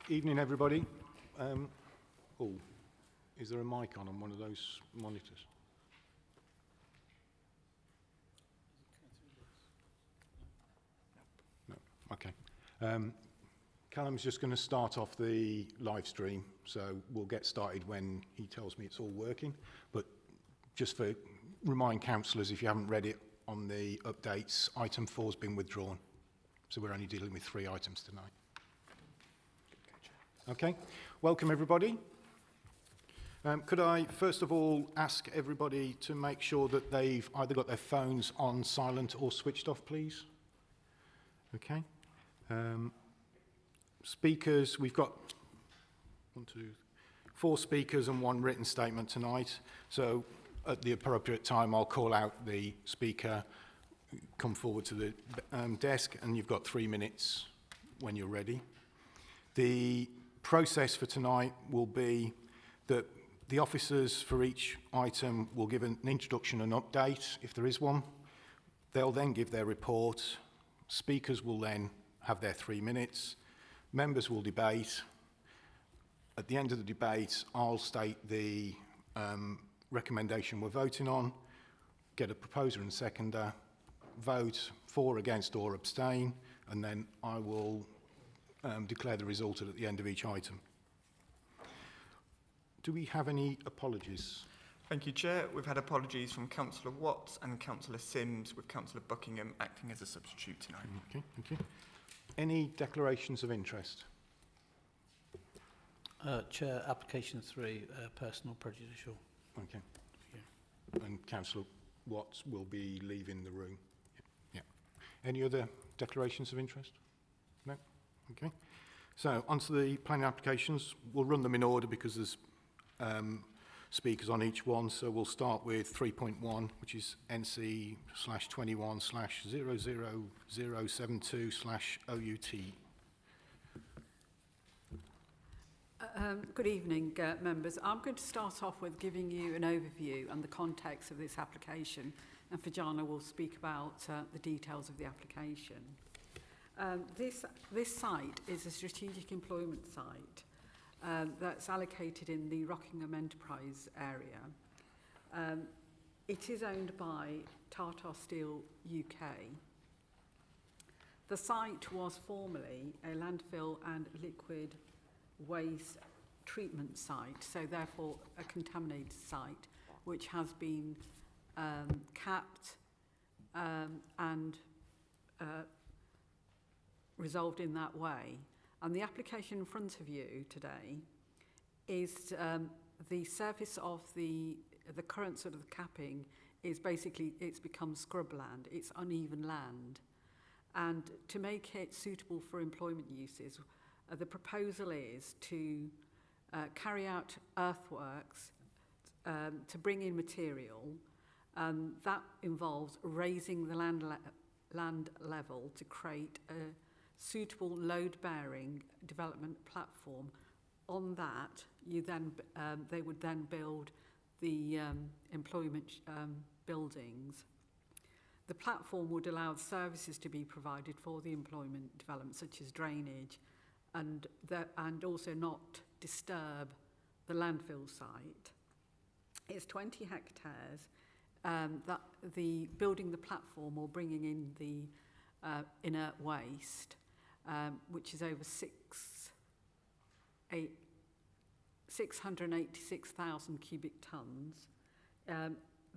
Evening, everybody. Oh, is there a mic on one of those monitors? No. Okay. Callum's just going to start off the live stream, so we'll get started when he tells me it's all working. But just for remind councillors, if you haven't read it on the updates, item 4 has been withdrawn. So we're only dealing with 3 items tonight. Okay, welcome everybody. Could I first of all ask everybody to make sure that they've either got their phones on silent or switched off, please? Okay. Speakers, we've got 4 speakers and 1 written statement tonight. So at the appropriate time, I'll call out the speaker, come forward to the desk, and you've got 3 minutes when you're ready. The process for tonight will be that the officers for each item will give an introduction and update, if there is one. They'll then give their report. Speakers will then have their 3 minutes. Members will debate. At the end of the debate, I'll state the recommendation we're voting on, get a proposer and seconder, vote for, against or abstain, and then I will declare the result at the end of each item. Do we have any apologies? Thank you, Chair. We've had apologies from Councillor Watts and Councillor Sims, with Councillor Buckingham acting as a substitute tonight. Okay, thank you. Any declarations of interest? Chair, application 3, personal prejudicial. Okay. And Councillor Watts will be leaving the room. Yeah. Any other declarations of interest? No? Okay. So, onto the planning applications. We'll run them in order because there's speakers on each one. So, we'll start with 3.1, which is NC/21/00072/OUT. Good evening, members. I'm going to start off with giving you an overview and the context of this application, and Fajana will speak about the details of the application. This site is a strategic employment site that's allocated in the Rockingham Enterprise area. It is owned by Tata Steel UK. The site was formerly a landfill and liquid waste treatment site, so therefore a contaminated site, which has been capped and resolved in that way. And the application in front of you today is the surface of the current sort of capping is basically, it's become scrubland, it's uneven land. And to make it suitable for employment uses, the proposal is to carry out earthworks to bring in material. That involves raising the land level to create a suitable load-bearing development platform. On that, they would then build the employment buildings. The platform would allow services to be provided for the employment development, such as drainage, and also not disturb the landfill site. It's 20 hectares. That the building the platform or bringing in the inert waste, which is over 686,000 cubic tonnes.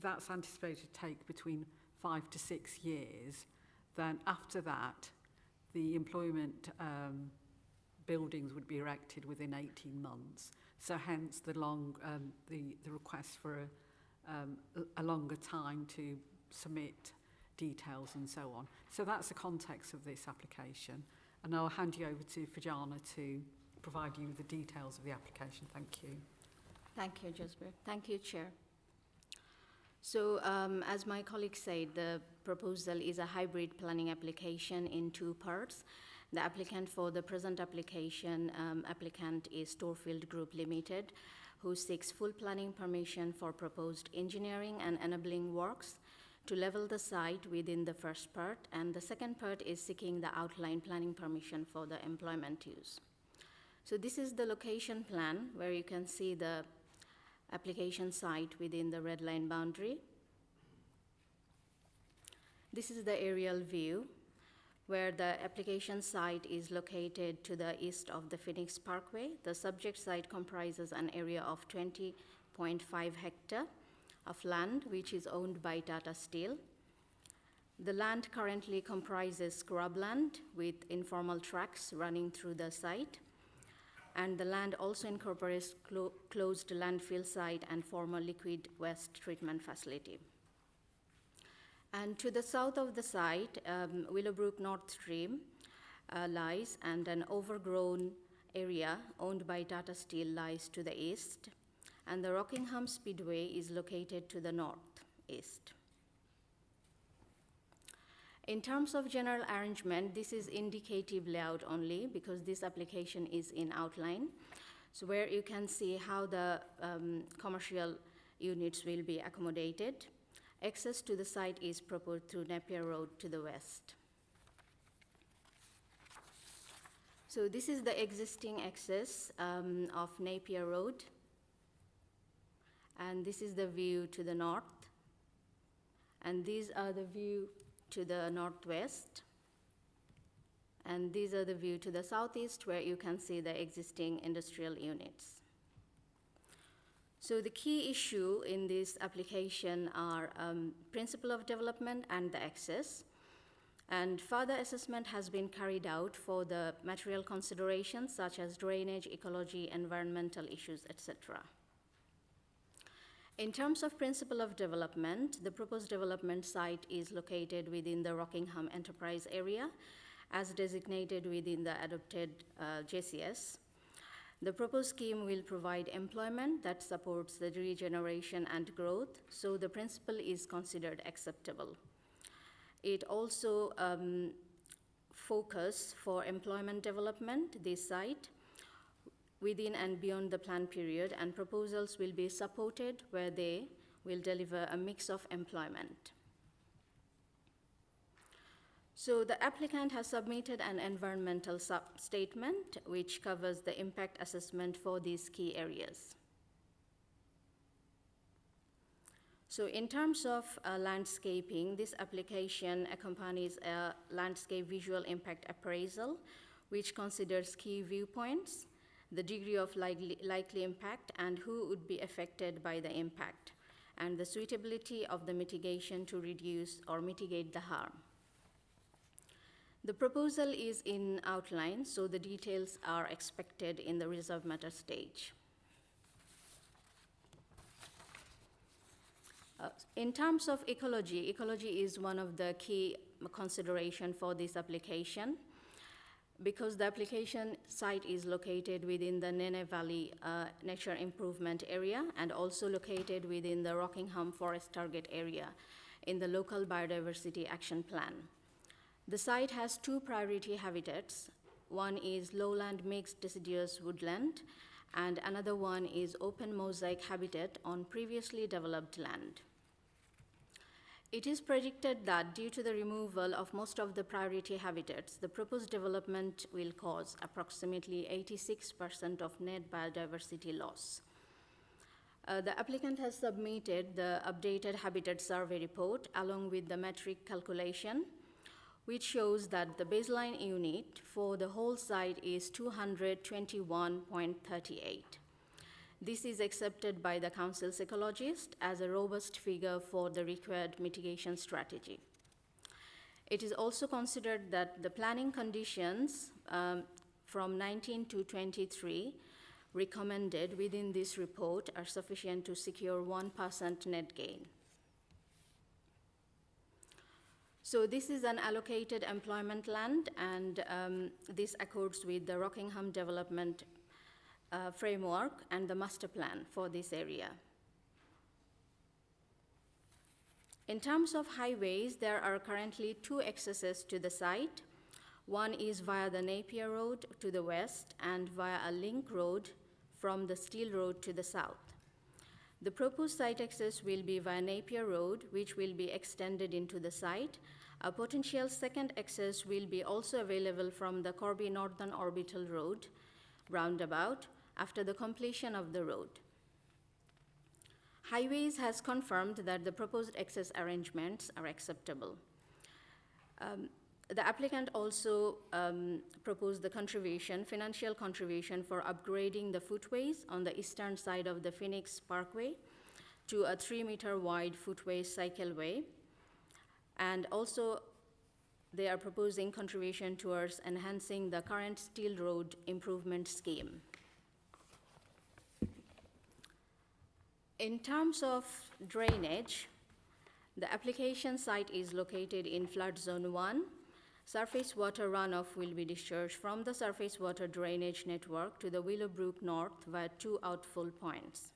That's anticipated to take between 5 to 6 years. Then after that, the employment buildings would be erected within 18 months. So hence the request for a longer time to submit details and so on. So that's the context of this application. And I'll hand you over to Fajana to provide you with the details of the application. Thank you. Thank you, Jasbir. Thank you, Chair. So, as my colleague said, the proposal is a hybrid planning application in 2 parts. The applicant for the present application, applicant is Storefield Group Limited, who seeks full planning permission for proposed engineering and enabling works to level the site within the first part, and the second part is seeking the outline planning permission for the employment use. So this is the location plan where you can see the application site within the red line boundary. This is the aerial view where the application site is located to the east of the Phoenix Parkway. The subject site comprises an area of 20.5 hectare of land, which is owned by Tata Steel. The land currently comprises scrubland with informal tracks running through the site. And the land also incorporates closed landfill site and former liquid waste treatment facility. And to the south of the site, Willowbrook North Stream lies, and an overgrown area owned by Tata Steel lies to the east, and the Rockingham Speedway is located to the northeast. In terms of general arrangement, this is indicative layout only because this application is in outline. So where you can see how the commercial units will be accommodated. Access to the site is proposed through Napier Road to the west. So this is the existing access of Napier Road. And this is the view to the north. And these are the view to the northwest. And these are the view to the southeast where you can see the existing industrial units. So the key issue in this application are principle of development and the access. And further assessment has been carried out for the material considerations such as drainage, ecology, environmental issues, etc. In terms of principle of development, the proposed development site is located within the Rockingham Enterprise Area as designated within the adopted JCS. The proposed scheme will provide employment that supports the regeneration and growth, so the principle is considered acceptable. It also focus for employment development, this site, within and beyond the plan period, and proposals will be supported where they will deliver a mix of employment. So the applicant has submitted an environmental statement which covers the impact assessment for these key areas. So in terms of landscaping, this application accompanies a landscape visual impact appraisal which considers key viewpoints, the degree of likely impact, and who would be affected by the impact, and the suitability of the mitigation to reduce or mitigate the harm. The proposal is in outline, so the details are expected in the reserve matter stage. In terms of ecology, ecology is one of the key consideration for this application because the application site is located within the Nene Valley Nature Improvement Area and also located within the Rockingham Forest Target Area in the Local Biodiversity Action Plan. The site has two priority habitats. One is lowland mixed deciduous woodland, and another one is open mosaic habitat on previously developed land. It is predicted that due to the removal of most of the priority habitats, the proposed development will cause approximately 86% of net biodiversity loss. The applicant has submitted the updated habitat survey report along with the metric calculation, which shows that the baseline unit for the whole site is 221.38. This is accepted by the council's ecologist as a robust figure for the required mitigation strategy. It is also considered that the planning conditions from 19 to 23 recommended within this report are sufficient to secure 1% net gain. So this is an allocated employment land, and this accords with the Rockingham Development Framework and the master plan for this area. In terms of highways, there are currently two accesses to the site. One is via the Napier Road to the west and via a link road from the Steel Road to the south. The proposed site access will be via Napier Road, which will be extended into the site. A potential second access will be also available from the Corby Northern Orbital Road, roundabout after the completion of the road. Highways has confirmed that the proposed access arrangements are acceptable. The applicant also proposed the financial contribution for upgrading the footways on the eastern side of the Phoenix Parkway to a 3-meter wide footway cycleway. And also, they are proposing contribution towards enhancing the current Steel Road improvement scheme. In terms of drainage, the application site is located in flood zone 1. Surface water runoff will be discharged from the surface water drainage network to the Willowbrook North via 2 outfall points.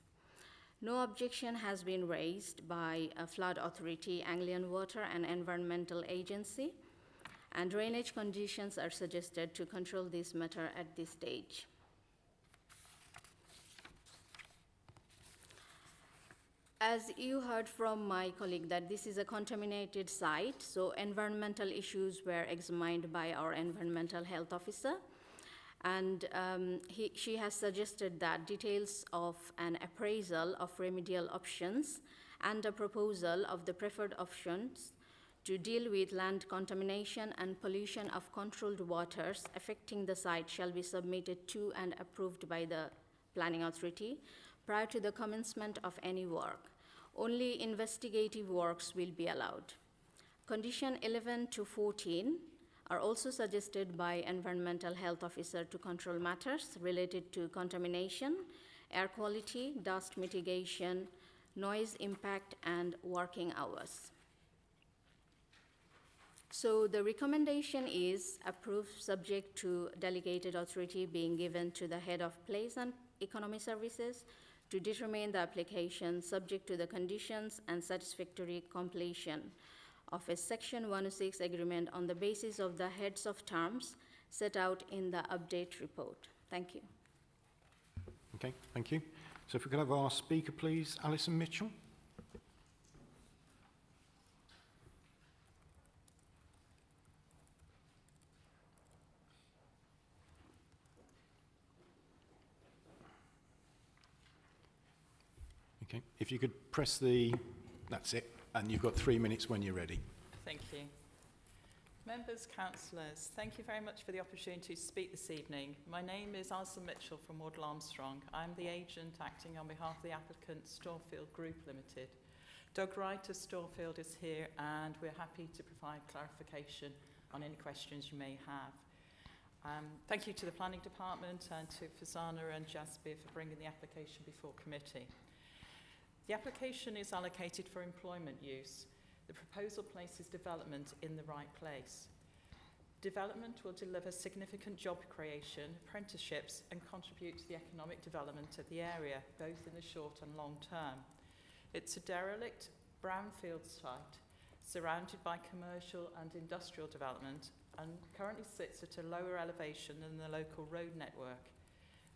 No objection has been raised by a flood authority, Anglian Water, and Environmental Agency, and drainage conditions are suggested to control this matter at this stage. As you heard from my colleague that this is a contaminated site, so environmental issues were examined by our environmental health officer, and she has suggested that details of an appraisal of remedial options and a proposal of the preferred options to deal with land contamination and pollution of controlled waters affecting the site shall be submitted to and approved by the planning authority prior to the commencement of any work. Only investigative works will be allowed. Condition 11 to 14 are also suggested by environmental health officer to control matters related to contamination, air quality, dust mitigation, noise impact, and working hours. So the recommendation is approved subject to delegated authority being given to the head of Place and Economy Services to determine the application subject to the conditions and satisfactory completion of a Section 106 agreement on the basis of the heads of terms set out in the update report. Thank you. Okay, thank you. So if we could have our speaker, please, Alison Mitchell. Okay, if you could press that's it, and you've got 3 minutes when you're ready. Thank you. Members, councillors, thank you very much for the opportunity to speak this evening. My name is Alison Mitchell from Wardle Armstrong. I'm the agent acting on behalf of the applicant Storefield Group Limited. Doug Wright of Storefield is here, and we're happy to provide clarification on any questions you may have. Thank you to the Planning Department and to Fazana and Jasbir for bringing the application before committee. The application is allocated for employment use. The proposal places development in the right place. Development will deliver significant job creation, apprenticeships, and contribute to the economic development of the area, both in the short and long term. It's a derelict brownfield site surrounded by commercial and industrial development and currently sits at a lower elevation than the local road network.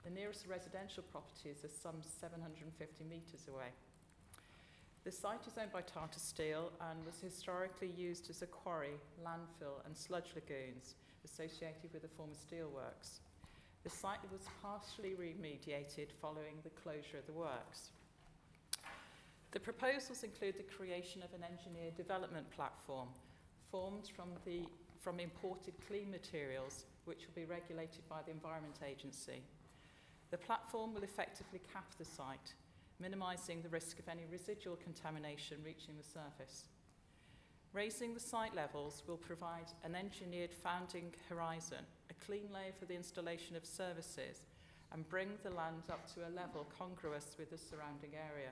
The nearest residential properties are some 750 metres away. The site is owned by Tata Steel and was historically used as a quarry, landfill and sludge lagoons associated with the former steelworks. The site was partially remediated following the closure of the works. The proposals include the creation of an engineered development platform formed from imported clean materials, which will be regulated by the Environment Agency. The platform will effectively cap the site, minimising the risk of any residual contamination reaching the surface. Raising the site levels will provide an engineered founding horizon, a clean layer for the installation of services, and bring the land up to a level congruous with the surrounding area.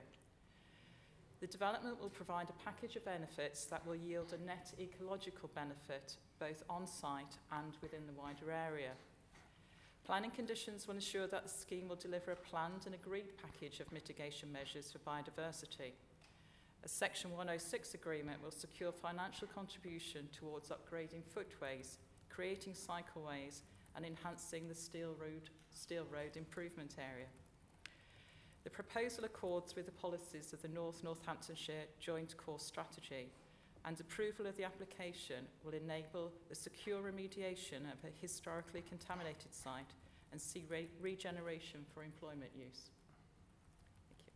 The development will provide a package of benefits that will yield a net ecological benefit both on-site and within the wider area. Planning conditions will ensure that the scheme will deliver a planned and agreed package of mitigation measures for biodiversity. A Section 106 agreement will secure financial contribution towards upgrading footways, creating cycleways, and enhancing the Steel Road improvement area. The proposal accords with the policies of the North Northamptonshire Joint Core Strategy, and approval of the application will enable the secure remediation of a historically contaminated site and see regeneration for employment use. Thank you.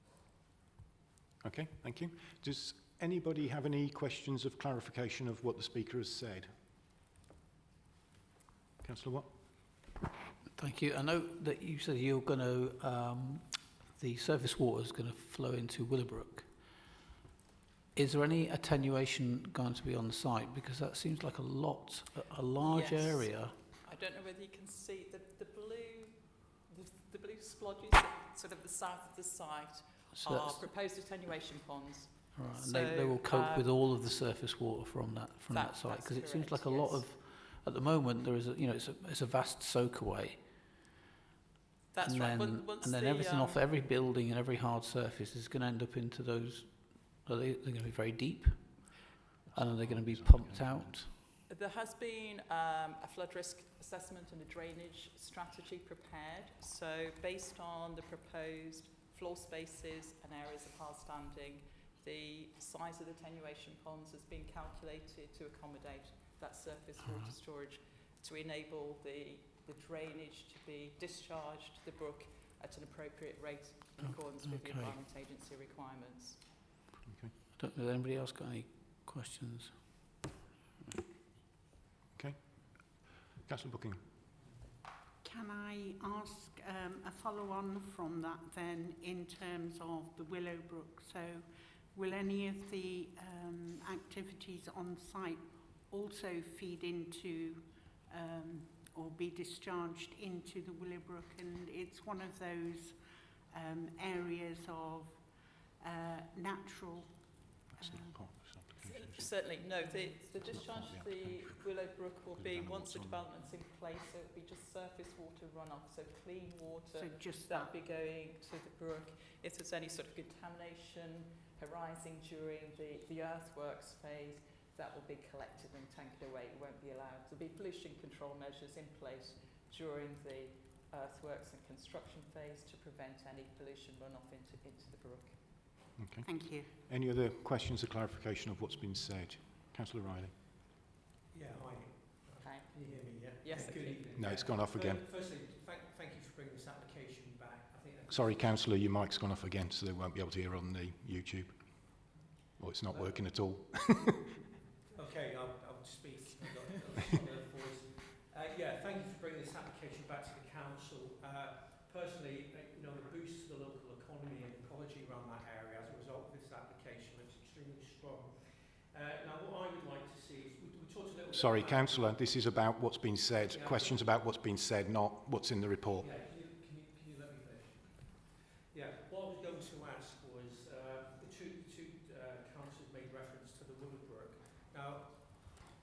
Okay, thank you. Does anybody have any questions of clarification of what the speaker has said? Councillor Watt? Thank you. I know that you said you're going to, the surface water is going to flow into Willowbrook. Is there any attenuation going to be on the site? Because that seems like a large Yes. area. I don't know whether you can see the blue splodges at sort of the south of the site So are that's, proposed attention ponds. all right, and so, they will cope with all of the surface water from that site. that's Because it seems correct, like a lot yes. of, at the moment, there is it's a vast soakaway. That's and right. then, Once and then the, everything off every building and every hard surface is going to end up into those. They're going to be very deep, and are they going to be pumped out? There has been a flood risk assessment and a drainage strategy prepared. So based on the proposed floor spaces and areas of hard standing, the size of the attenuation ponds has been calculated to accommodate that surface water storage to enable the drainage to be discharged to the brook at an appropriate rate in accordance with the okay. Environment Agency requirements. Has anybody else got any questions? Councillor Buckingham? Can I ask a follow-on from that then in terms of the Willowbrook? So will any of the activities on site also feed into or be discharged into the Willowbrook? And it's one of those areas of natural Certainly, no. The discharge to the Willowbrook will be, once the development's in place, so it'll be just surface water runoff, so clean water so just that'll that. be going to the brook. If there's any sort of contamination arising during the earthworks phase, that will be collected and tanked away. It won't be allowed. There'll be pollution control measures in place during the earthworks and construction phase to prevent any pollution runoff into the brook. Okay. Thank you. Any other questions or clarification of what's been said? Councillor Riley? Yeah, hi. Okay. Can you hear me, yeah? Yes, I Good can. evening. No, it's gone off again. Firstly, thank you for bringing this application back. I think Sorry, Councillor, your mic's gone off again, so they won't be able to hear on the YouTube. Or it's not working at all. Okay, I'll speak. I've got a voice. Yeah, thank you for bringing this application back to the council. Personally, the boost to the local economy and ecology around that area as a result of this application looks extremely strong. Now, what I would like to see is, we talked a little bit Sorry, about... Councillor, this is about what's been said. Yeah. Questions about what's been said, not what's in the report. Yeah, can you let me finish? Yeah, what I was going to ask was, the two councillors made reference to the Willowbrook. Now,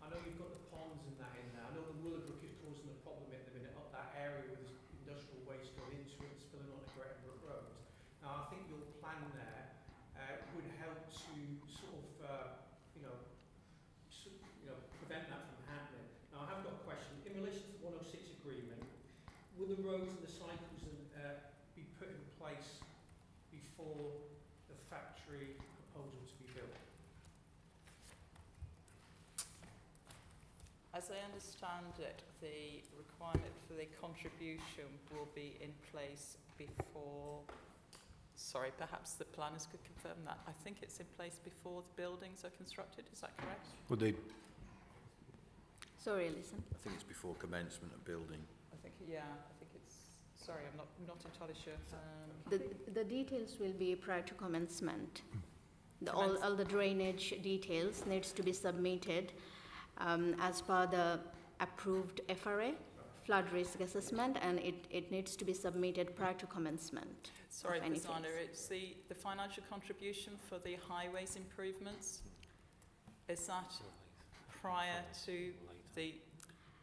I know you've got the ponds and that in there. I know the Willowbrook is causing a problem at the minute up that area with industrial waste going into it and spilling onto Greater Brook Road. Now, I think your plan there would help to sort of, prevent that from happening. Now, I have got a question. In relation to the 106 agreement, will the roads and the cycles be put in place before the factory proposal to be built? As I understand it, the requirement for the contribution will be in place before, sorry, perhaps the planners could confirm that. I think it's in place before the buildings are constructed, is that correct? Would they, Sorry, Alison. I think it's before commencement of building. I think it's, sorry, I'm not entirely sure. The details will be prior to commencement. All the drainage details needs to be submitted as per the approved FRA, flood risk assessment, and it needs to be submitted prior to commencement. Sorry, of any designer, phase. it's the financial contribution for the highways improvements. Is that prior to the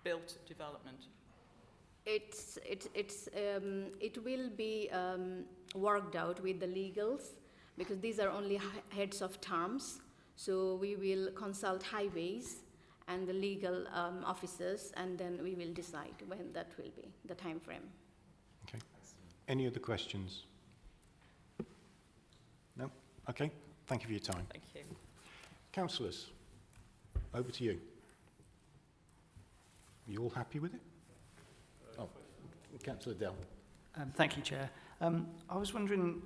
built development? It will be worked out with the legals because these are only heads of terms. So we will consult highways and the legal officers, and then we will decide when that will be, the time frame. okay. Any other questions? No? Okay, thank you for your time. Thank you. Councillors, over to you. You all happy with it? Oh, Councillor Dell. Thank you, Chair. I was wondering,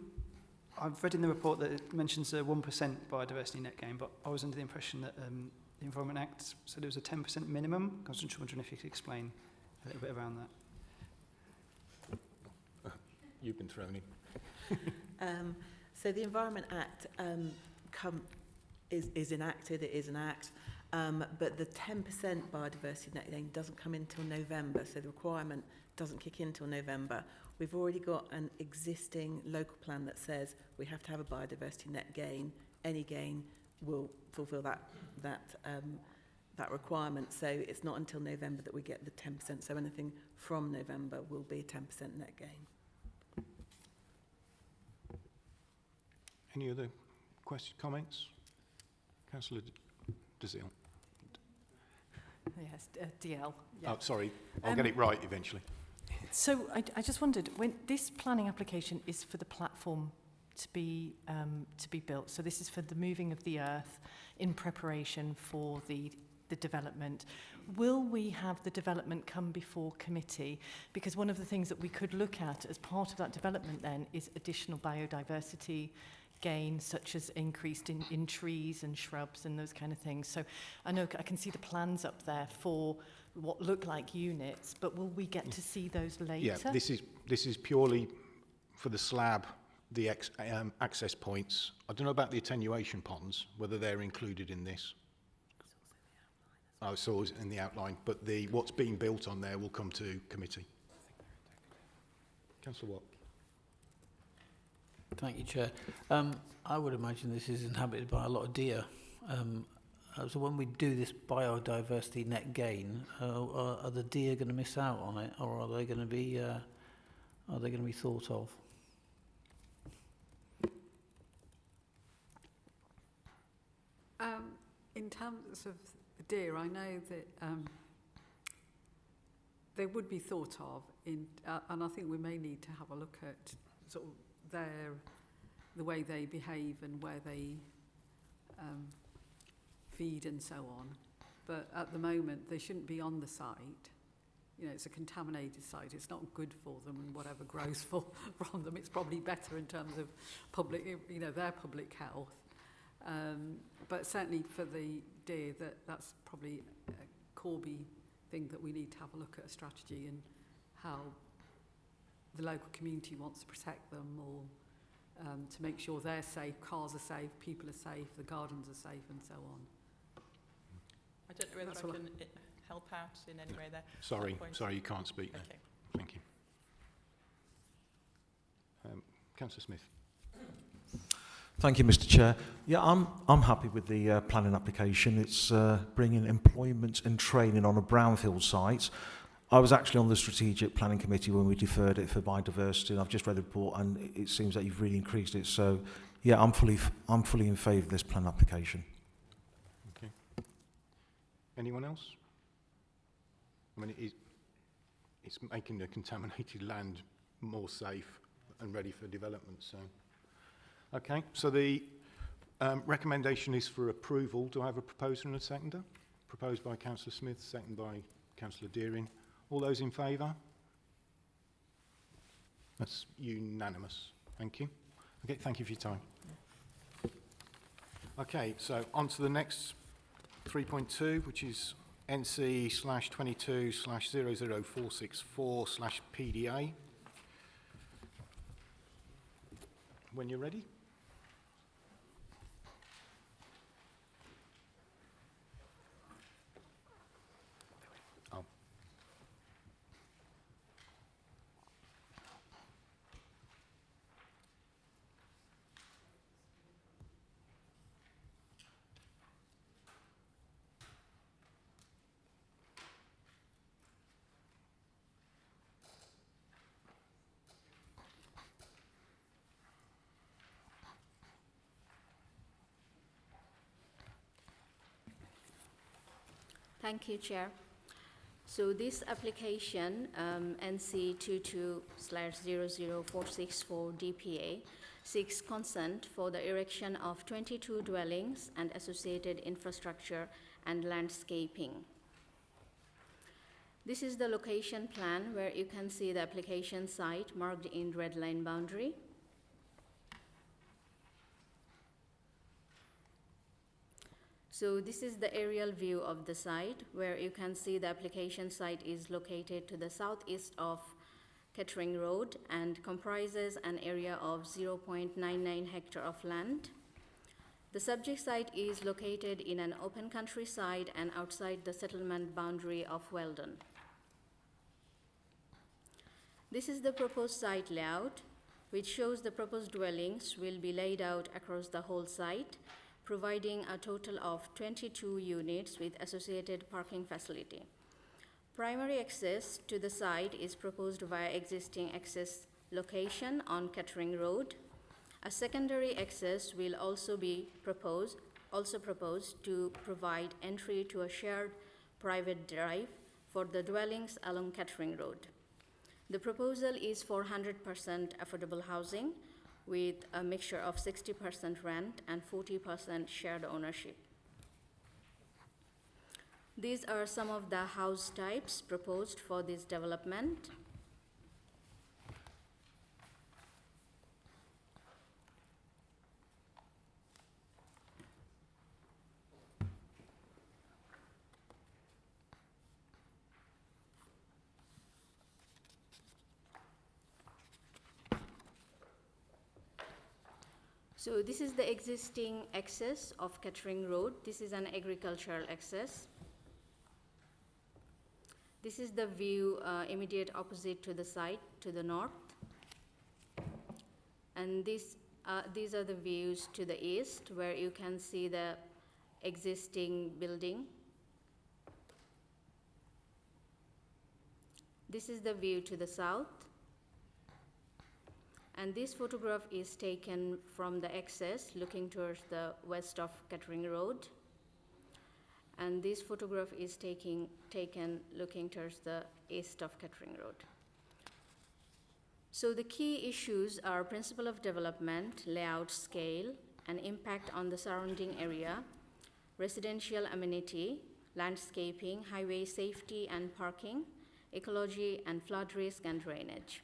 I've read in the report that it mentions a 1% biodiversity net gain, but I was under the impression that the Environment Act said it was a 10% minimum. I was just wondering if you could explain a little bit around that. You've been thrown in. So the Environment Act is enacted, it is an act, but the 10% biodiversity net gain doesn't come in until November, so the requirement doesn't kick in until November. We've already got an existing local plan that says we have to have a biodiversity net gain. Any gain will fulfil that requirement. So it's not until November that we get the 10%. So anything from November will be a 10% net gain. Any other questions, comments? Councillor Dazil. Yes, DL. Oh, sorry, I'll get it right eventually. So I just wondered, when this planning application is for the platform to be built, so this is for the moving of the earth in preparation for the development. Will we have the development come before committee? Because one of the things that we could look at as part of that development then is additional biodiversity gain, such as increased in trees and shrubs and those kind of things. So I know I can see the plans up there for what look like units, but will we get to see those later? Yeah, this is purely for the slab, the access points. I don't know about the attenuation ponds, whether they're included in this. Oh, it's always in the outline, but what's being built on there will come to committee. Councillor Watt. Thank you, Chair. I would imagine this is inhabited by a lot of deer. So when we do this biodiversity net gain, are the deer going to miss out on it, or are they going to be thought of? In terms of the deer, I know that they would be thought of, and I think we may need to have a look at sort of the way they behave and where they feed and so on. But at the moment, they shouldn't be on the site. You know, it's a contaminated site. It's not good for them, and whatever grows from them, it's probably better in terms of public, you know, their public health. But certainly for the deer, that's probably a Corby thing that we need to have a look at a strategy and how the local community wants to protect them, or to make sure they're safe, cars are safe, people are safe, the gardens are safe, and so on. I don't know whether I can help out in any way there. Sorry, you can't speak there. Okay. Thank you. Councillor Smith. Thank you, Mr. Chair. Yeah, I'm happy with the planning application. It's bringing employment and training on a brownfield site. I was actually on the strategic planning committee when we deferred it for biodiversity, and I've just read the report, and it seems that you've really increased it. So, yeah, I'm fully in favour of this plan application. Okay. Anyone else? I mean, it's making the contaminated land more safe and ready for development. So, okay. So the recommendation is for approval. Do I have a proposer and a seconder? Proposed by Councillor Smith, seconded by Councillor Deering. All those in favour? That's unanimous. Thank you. Okay, thank you for your time. Okay, so on to the next 3.2, which is NC/22/00464/PDA. When you're ready. Thank you, Chair. So this application, NC 22/00464 DPA, seeks consent for the erection of 22 dwellings and associated infrastructure and landscaping. This is the location plan where you can see the application site marked in red line boundary. So this is the aerial view of the site where you can see the application site is located to the southeast of Kettering Road and comprises an area of 0.99 hectare of land. The subject site is located in an open countryside and outside the settlement boundary of Weldon. This is the proposed site layout, which shows the proposed dwellings will be laid out across the whole site, providing a total of 22 units with associated parking facility. Primary access to the site is proposed via existing access location on Kettering Road. A secondary access will also be proposed to provide entry to a shared private drive for the dwellings along Kettering Road. The proposal is for 100% affordable housing with a mixture of 60% rent and 40% shared ownership. These are some of the house types proposed for this development. So this is the existing access of Kettering Road. This is an agricultural access. This is the view immediate opposite to the site to the north. And these are the views to the east where you can see the existing building. This is the view to the south. And this photograph is taken from the access looking towards the west of Kettering Road. And this photograph is taken looking towards the east of Kettering Road. So the key issues are principle of development, layout scale, and impact on the surrounding area, residential amenity, landscaping, highway safety and parking, ecology and flood risk and drainage.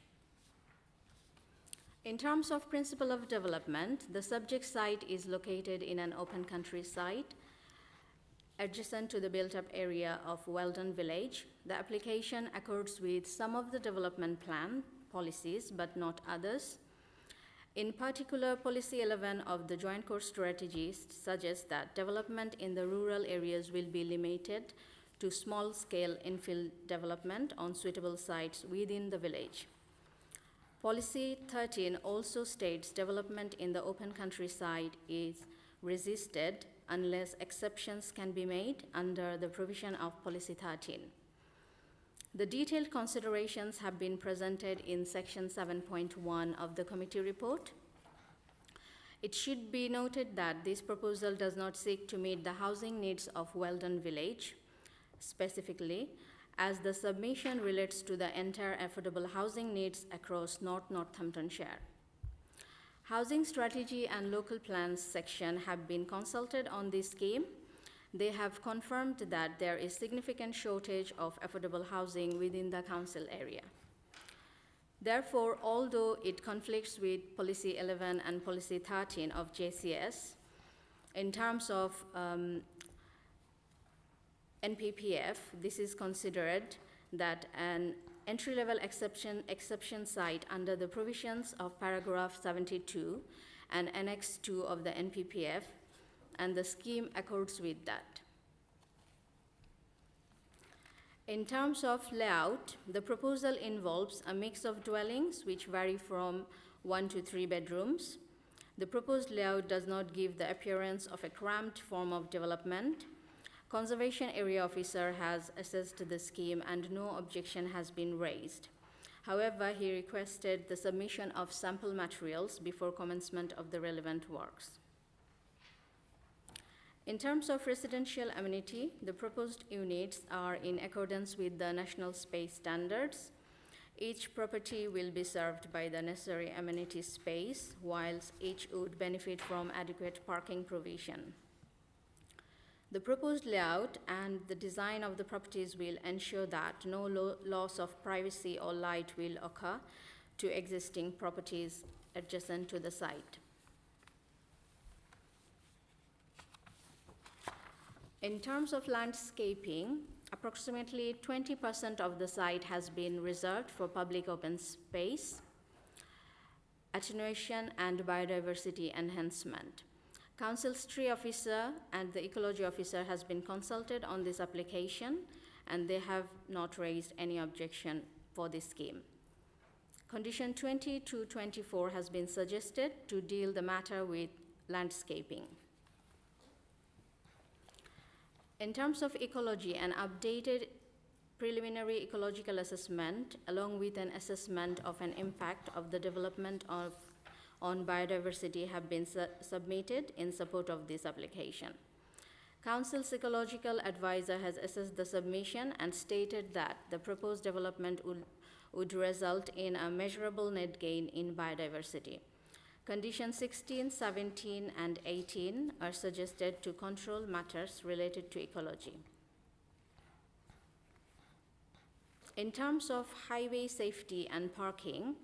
In terms of principle of development, the subject site is located in an open countryside adjacent to the built-up area of Weldon Village. The application accords with some of the development plan policies, but not others. In particular, Policy 11 of the Joint Core Strategy suggests that development in the rural areas will be limited to small-scale infill development on suitable sites within the village. Policy 13 also states development in the open countryside is resisted unless exceptions can be made under the provision of Policy 13. The detailed considerations have been presented in Section 7.1 of the committee report. It should be noted that this proposal does not seek to meet the housing needs of Weldon Village specifically, as the submission relates to the entire affordable housing needs across North Northamptonshire. Housing strategy and local plans section have been consulted on this scheme. They have confirmed that there is significant shortage of affordable housing within the council area. Therefore, although it conflicts with Policy 11 and Policy 13 of JCS, in terms of NPPF, this is considered that an entry-level exception site under the provisions of paragraph 72 and Annex 2 of the NPPF, and the scheme accords with that. In terms of layout, the proposal involves a mix of dwellings which vary from 1 to 3 bedrooms. The proposed layout does not give the appearance of a cramped form of development. Conservation Area Officer has assessed the scheme and no objection has been raised. However, he requested the submission of sample materials before commencement of the relevant works. In terms of residential amenity, the proposed units are in accordance with the National Space Standards. Each property will be served by the necessary amenity space, whilst each would benefit from adequate parking provision. The proposed layout and the design of the properties will ensure that no loss of privacy or light will occur to existing properties adjacent to the site. In terms of landscaping, approximately 20% of the site has been reserved for public open space, attenuation, and biodiversity enhancement. Council's tree officer and the ecology officer has been consulted on this application, and they have not raised any objection for this scheme. Condition 20 to 24 has been suggested to deal the matter with landscaping. In terms of ecology, an updated preliminary ecological assessment, along with an assessment of an impact of the development on biodiversity, have been submitted in support of this application. Council's ecological advisor has assessed the submission and stated that the proposed development would result in a measurable net gain in biodiversity. Conditions 16, 17, and 18 are suggested to control matters related to ecology. In terms of highway safety and parking,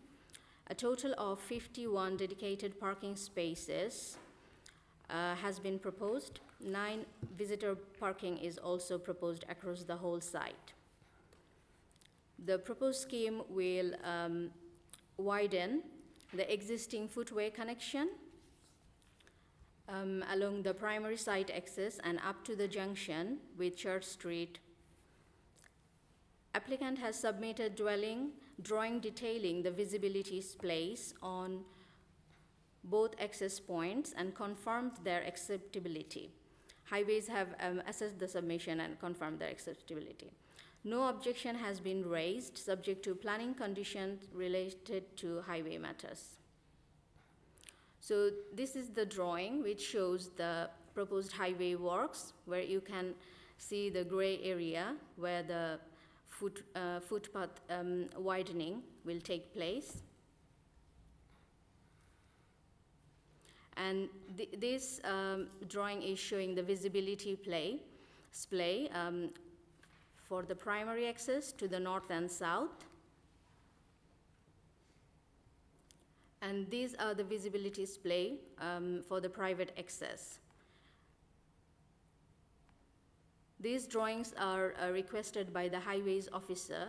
a total of 51 dedicated parking spaces has been proposed. 9 visitor parking is also proposed across the whole site. The proposed scheme will widen the existing footway connection along the primary site access and up to the junction with Church Street. Applicant has submitted drawing detailing the visibility splays on both access points and confirmed their acceptability. Highways have assessed the submission and confirmed their acceptability. No objection has been raised, subject to planning conditions related to highway matters. So this is the drawing which shows the proposed highway works, where you can see the gray area where the footpath widening will take place. And this drawing is showing the visibility splay for the primary access to the north and south. And these are the visibility splay for the private access. These drawings are requested by the highways officer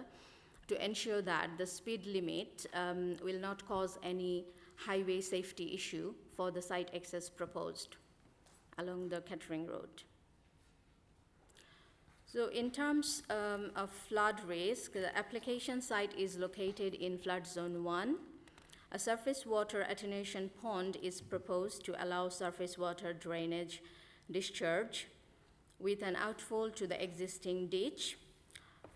to ensure that the speed limit will not cause any highway safety issue for the site access proposed along the Kettering Road. So in terms of flood risk, the application site is located in flood zone 1. A surface water attenuation pond is proposed to allow surface water drainage discharge with an outfall to the existing ditch.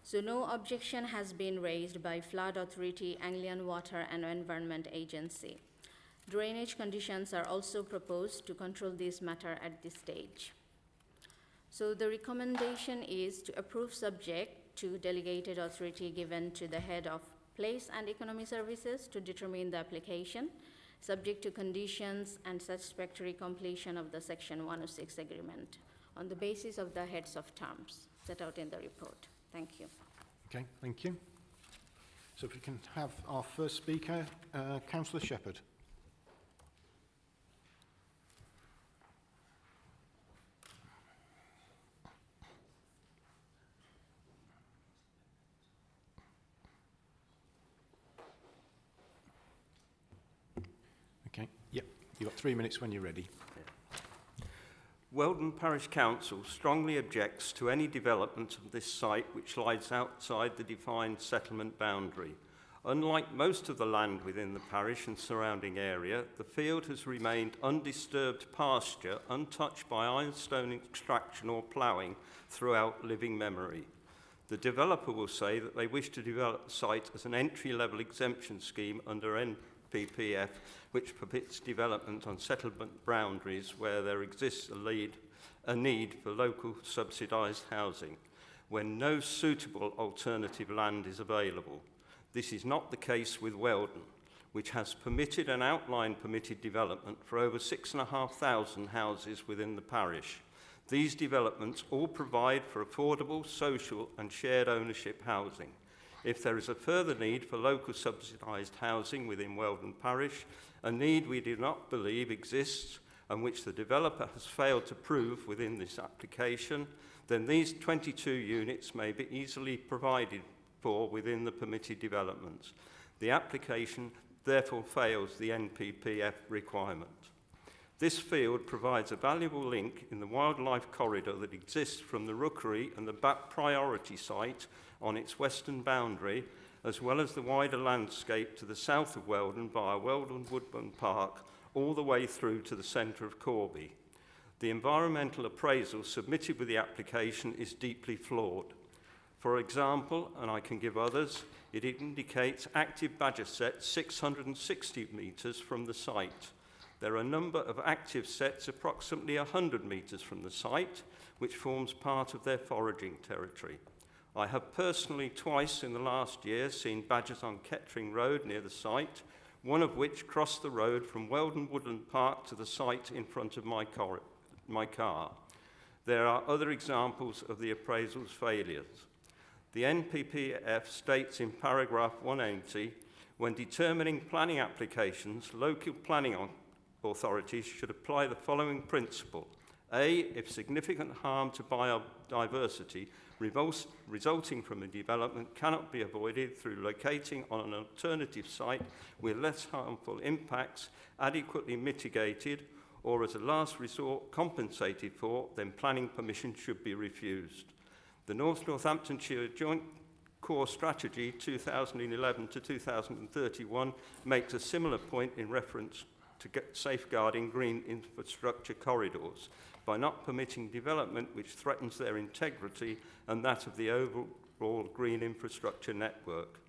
So no objection has been raised by Flood Authority, Anglian Water and Environment Agency. Drainage conditions are also proposed to control this matter at this stage. So the recommendation is to approve subject to delegated authority given to the head of Place and Economy Services to determine the application, subject to conditions and satisfactory completion of the Section 106 agreement on the basis of the heads of terms set out in the report. Thank you. Okay, thank you. So if we can have our first speaker, Councillor Shepherd. Okay, yep, you've got 3 minutes when you're ready. Weldon Parish Council strongly objects to any development of this site which lies outside the defined settlement boundary. Unlike most of the land within the parish and surrounding area, the field has remained undisturbed pasture, untouched by ironstone extraction or ploughing throughout living memory. The developer will say that they wish to develop the site as an entry-level exemption scheme under NPPF, which permits development on settlement boundaries where there exists a need for local subsidised housing, when no suitable alternative land is available. This is not the case with Weldon, which has permitted and outline permitted development for over 6,500 houses within the parish. These developments all provide for affordable, social and shared ownership housing. If there is a further need for local subsidised housing within Weldon Parish, a need we do not believe exists and which the developer has failed to prove within this application, then these 22 units may be easily provided for within the permitted developments. The application therefore fails the NPPF requirement. This field provides a valuable link in the wildlife corridor that exists from the Rookery and the Bat Priority site on its western boundary, as well as the wider landscape to the south of Weldon via Weldon Woodburn Park, all the way through to the centre of Corby. The environmental appraisal submitted with the application is deeply flawed. For example, and I can give others, it indicates active badger sets 660 metres from the site. There are a number of active sets approximately 100 metres from the site, which forms part of their foraging territory. I have personally twice in the last year seen badgers on Kettering Road near the site, one of which crossed the road from Weldon Woodland Park to the site in front of my car. There are other examples of the appraisal's failures. The NPPF states in paragraph 180, when determining planning applications, local planning authorities should apply the following principle. A, if significant harm to biodiversity resulting from a development cannot be avoided through locating on an alternative site with less harmful impacts adequately mitigated or as a last resort compensated for, then planning permission should be refused. The North Northamptonshire Joint Core Strategy 2011 to 2031 makes a similar point in reference to safeguarding green infrastructure corridors by not permitting development which threatens their integrity and that of the overall green infrastructure network.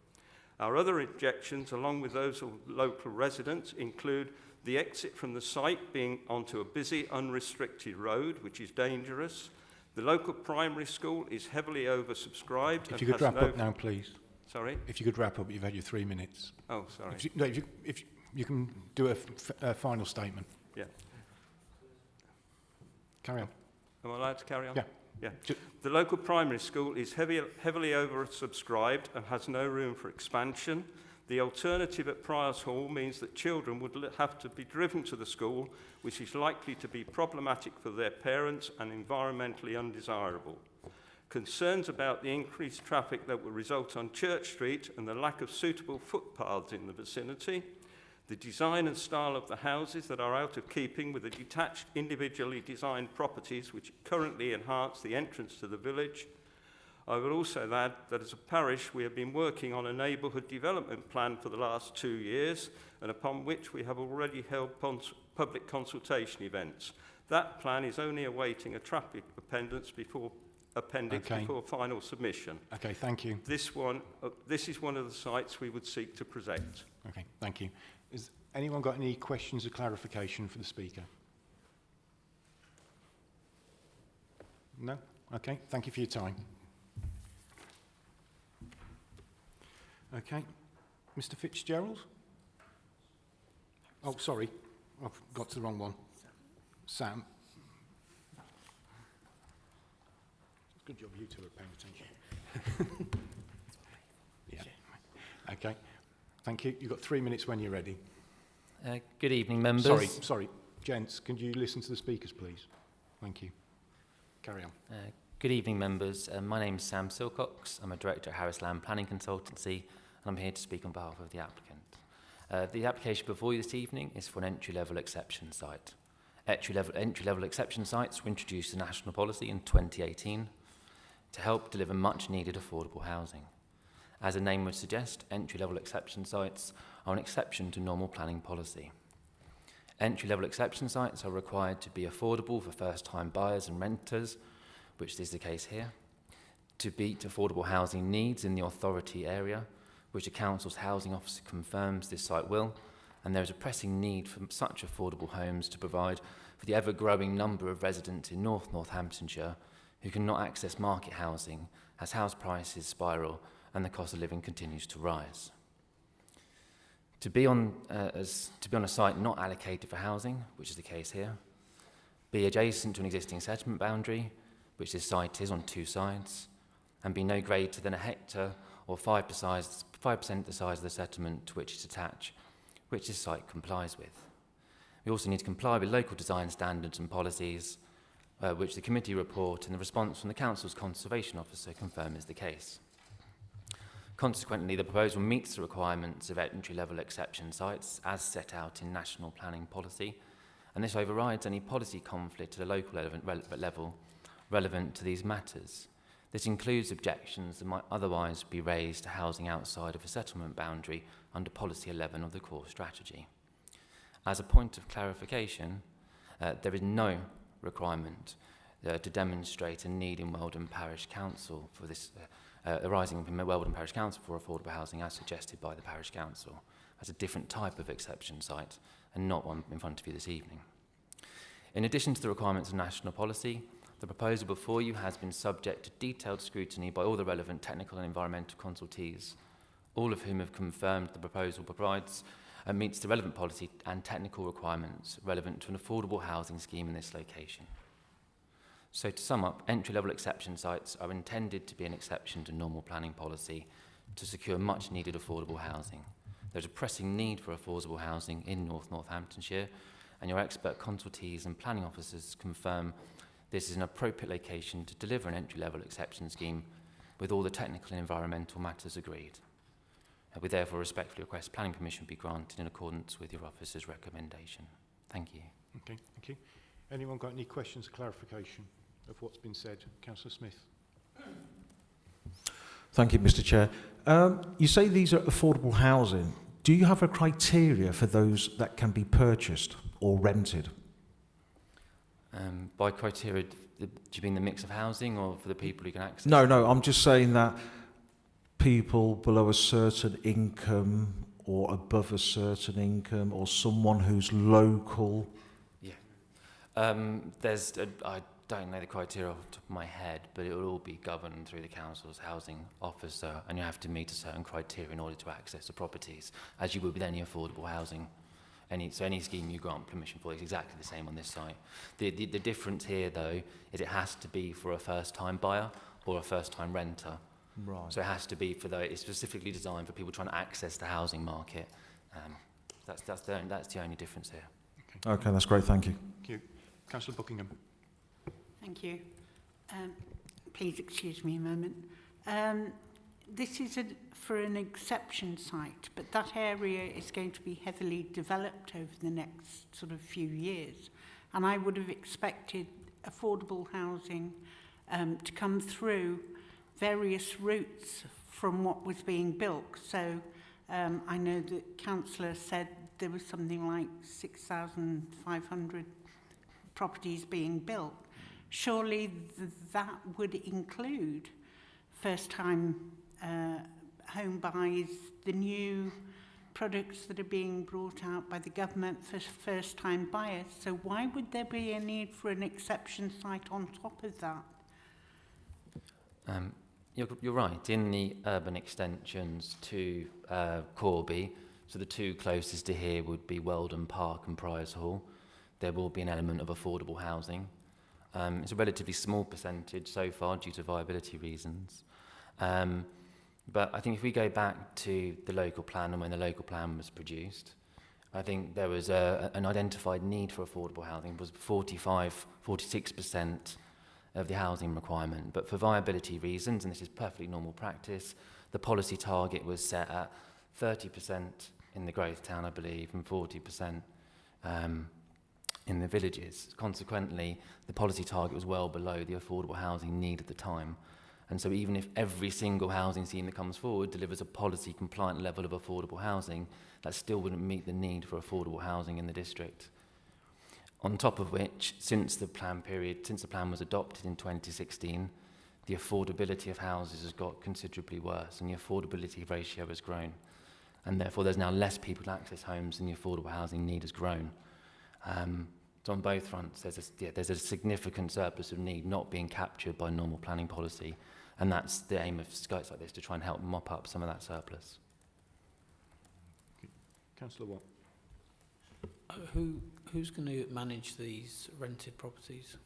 Our other objections, along with those of local residents, include the exit from the site being onto a busy, unrestricted road, which is dangerous. The local primary school is heavily oversubscribed. If you could wrap up now, please. Sorry? If you could wrap up, you've had your 3 minutes. Oh, sorry. If you can do a final statement. Yeah. Carry on. Am I allowed to carry on? Yeah. Yeah. The local primary school is heavily oversubscribed and has no room for expansion. The alternative at Priors Hall means that children would have to be driven to the school, which is likely to be problematic for their parents and environmentally undesirable. Concerns about the increased traffic that will result on Church Street and the lack of suitable footpaths in the vicinity. The design and style of the houses that are out of keeping with the detached, individually designed properties which currently enhance the entrance to the village. I would also add that as a parish we have been working on a neighbourhood development plan for the last 2 years and upon which we have already held public consultation events. That plan is only awaiting a traffic appendix before final submission. Okay, thank you. This is one of the sites we would seek to present. Okay, thank you. Has anyone got any questions or clarification for the speaker? No? Okay, thank you for your time. Okay, Mr. Fitzgerald? Oh, sorry, I've got to the wrong one. Sam. Good job you two are paying attention. Yeah. Okay, thank you. You've got 3 minutes when you're ready. Good evening, members. Sorry. Gents, can you listen to the speakers, please? Thank you. Carry on. Good evening, members. My name is Sam Silcox. I'm a director at Harris Land Planning Consultancy, and I'm here to speak on behalf of the applicant. The application before you this evening is for an entry-level exception site. Entry-level exception sites were introduced as national policy in 2018 to help deliver much-needed affordable housing. As the name would suggest, entry-level exception sites are an exception to normal planning policy. Entry-level exception sites are required to be affordable for first-time buyers and renters, which is the case here, to meet affordable housing needs in the authority area, which the council's housing officer confirms this site will, and there is a pressing need for such affordable homes to provide for the ever-growing number of residents in North Northamptonshire who cannot access market housing as house prices spiral and the cost of living continues to rise. To be on a site not allocated for housing, which is the case here, be adjacent to an existing settlement boundary, which this site is on 2 sides, and be no greater than a hectare or 5% the size of the settlement to which it's attached, which this site complies with. We also need to comply with local design standards and policies, which the committee report and the response from the Council's Conservation Officer confirm is the case. Consequently, the proposal meets the requirements of entry-level exception sites as set out in national planning policy, and this overrides any policy conflict at a local level relevant to these matters. This includes objections that might otherwise be raised to housing outside of a settlement boundary under Policy 11 of the core strategy. As a point of clarification, there is no requirement to demonstrate a need in Weldon Parish Council for this, arising from Weldon Parish Council for affordable housing as suggested by the Parish Council. That's a different type of exception site and not one in front of you this evening. In addition to the requirements of national policy, the proposal before you has been subject to detailed scrutiny by all the relevant technical and environmental consultees, all of whom have confirmed the proposal provides and meets the relevant policy and technical requirements relevant to an affordable housing scheme in this location. So to sum up, entry-level exception sites are intended to be an exception to normal planning policy to secure much needed affordable housing. There's a pressing need for affordable housing in North Northamptonshire, and your expert consultees and planning officers confirm this is an appropriate location to deliver an entry-level exception scheme with all the technical and environmental matters agreed. We therefore respectfully request planning permission be granted in accordance with your officer's recommendation. Thank you. Okay, thank you. Anyone got any questions or clarification of what's been said? Councillor Smith. Thank you, Mr. Chair. You say these are affordable housing. Do you have a criteria for those that can be purchased or rented? By criteria, do you mean the mix of housing or for the people who can access? No, I'm just saying that people below a certain income or above a certain income or someone who's local. Yeah. I don't know the criteria off the top of my head, but it will all be governed through the council's housing officer, and you have to meet a certain criteria in order to access the properties, as you would with any affordable housing. Any scheme you grant permission for is exactly the same on this site. The difference here, though, is it has to be for a first-time buyer or a first-time renter. Right. So it has to be it's specifically designed for people trying to access the housing market. That's the only difference here. Okay, that's great. Thank you. Thank you. Councillor Buckingham. Thank you. Please excuse me a moment. This is for an exception site, but that area is going to be heavily developed over the next sort of few years. And I would have expected affordable housing to come through various routes from what was being built. So I know that Councillor said there was something like 6,500 properties being built. Surely that would include first-time home buys, the new products that are being brought out by the government for first-time buyers. So why would there be a need for an exception site on top of that? You're right. In the urban extensions to Corby, so the two closest to here would be Weldon Park and Priors Hall. There will be an element of affordable housing. It's a relatively small percentage so far due to viability reasons. But I think if we go back to the local plan and when the local plan was produced, I think there was an identified need for affordable housing. It was 46% of the housing requirement. But for viability reasons, and this is perfectly normal practice, the policy target was set at 30% in the growth town, I believe, and 40% in the villages. Consequently, the policy target was well below the affordable housing need at the time. And so even if every single housing scheme that comes forward delivers a policy compliant level of affordable housing, that still wouldn't meet the need for affordable housing in the district. On top of which, since the plan was adopted in 2016, the affordability of houses has got considerably worse and the affordability ratio has grown. And therefore there's now less people to access homes and the affordable housing need has grown. So on both fronts, there's a significant surplus of need not being captured by normal planning policy, and that's the aim of sites like this, to try and help mop up some of that surplus. Councillor Watt. Who's going to manage these rented properties?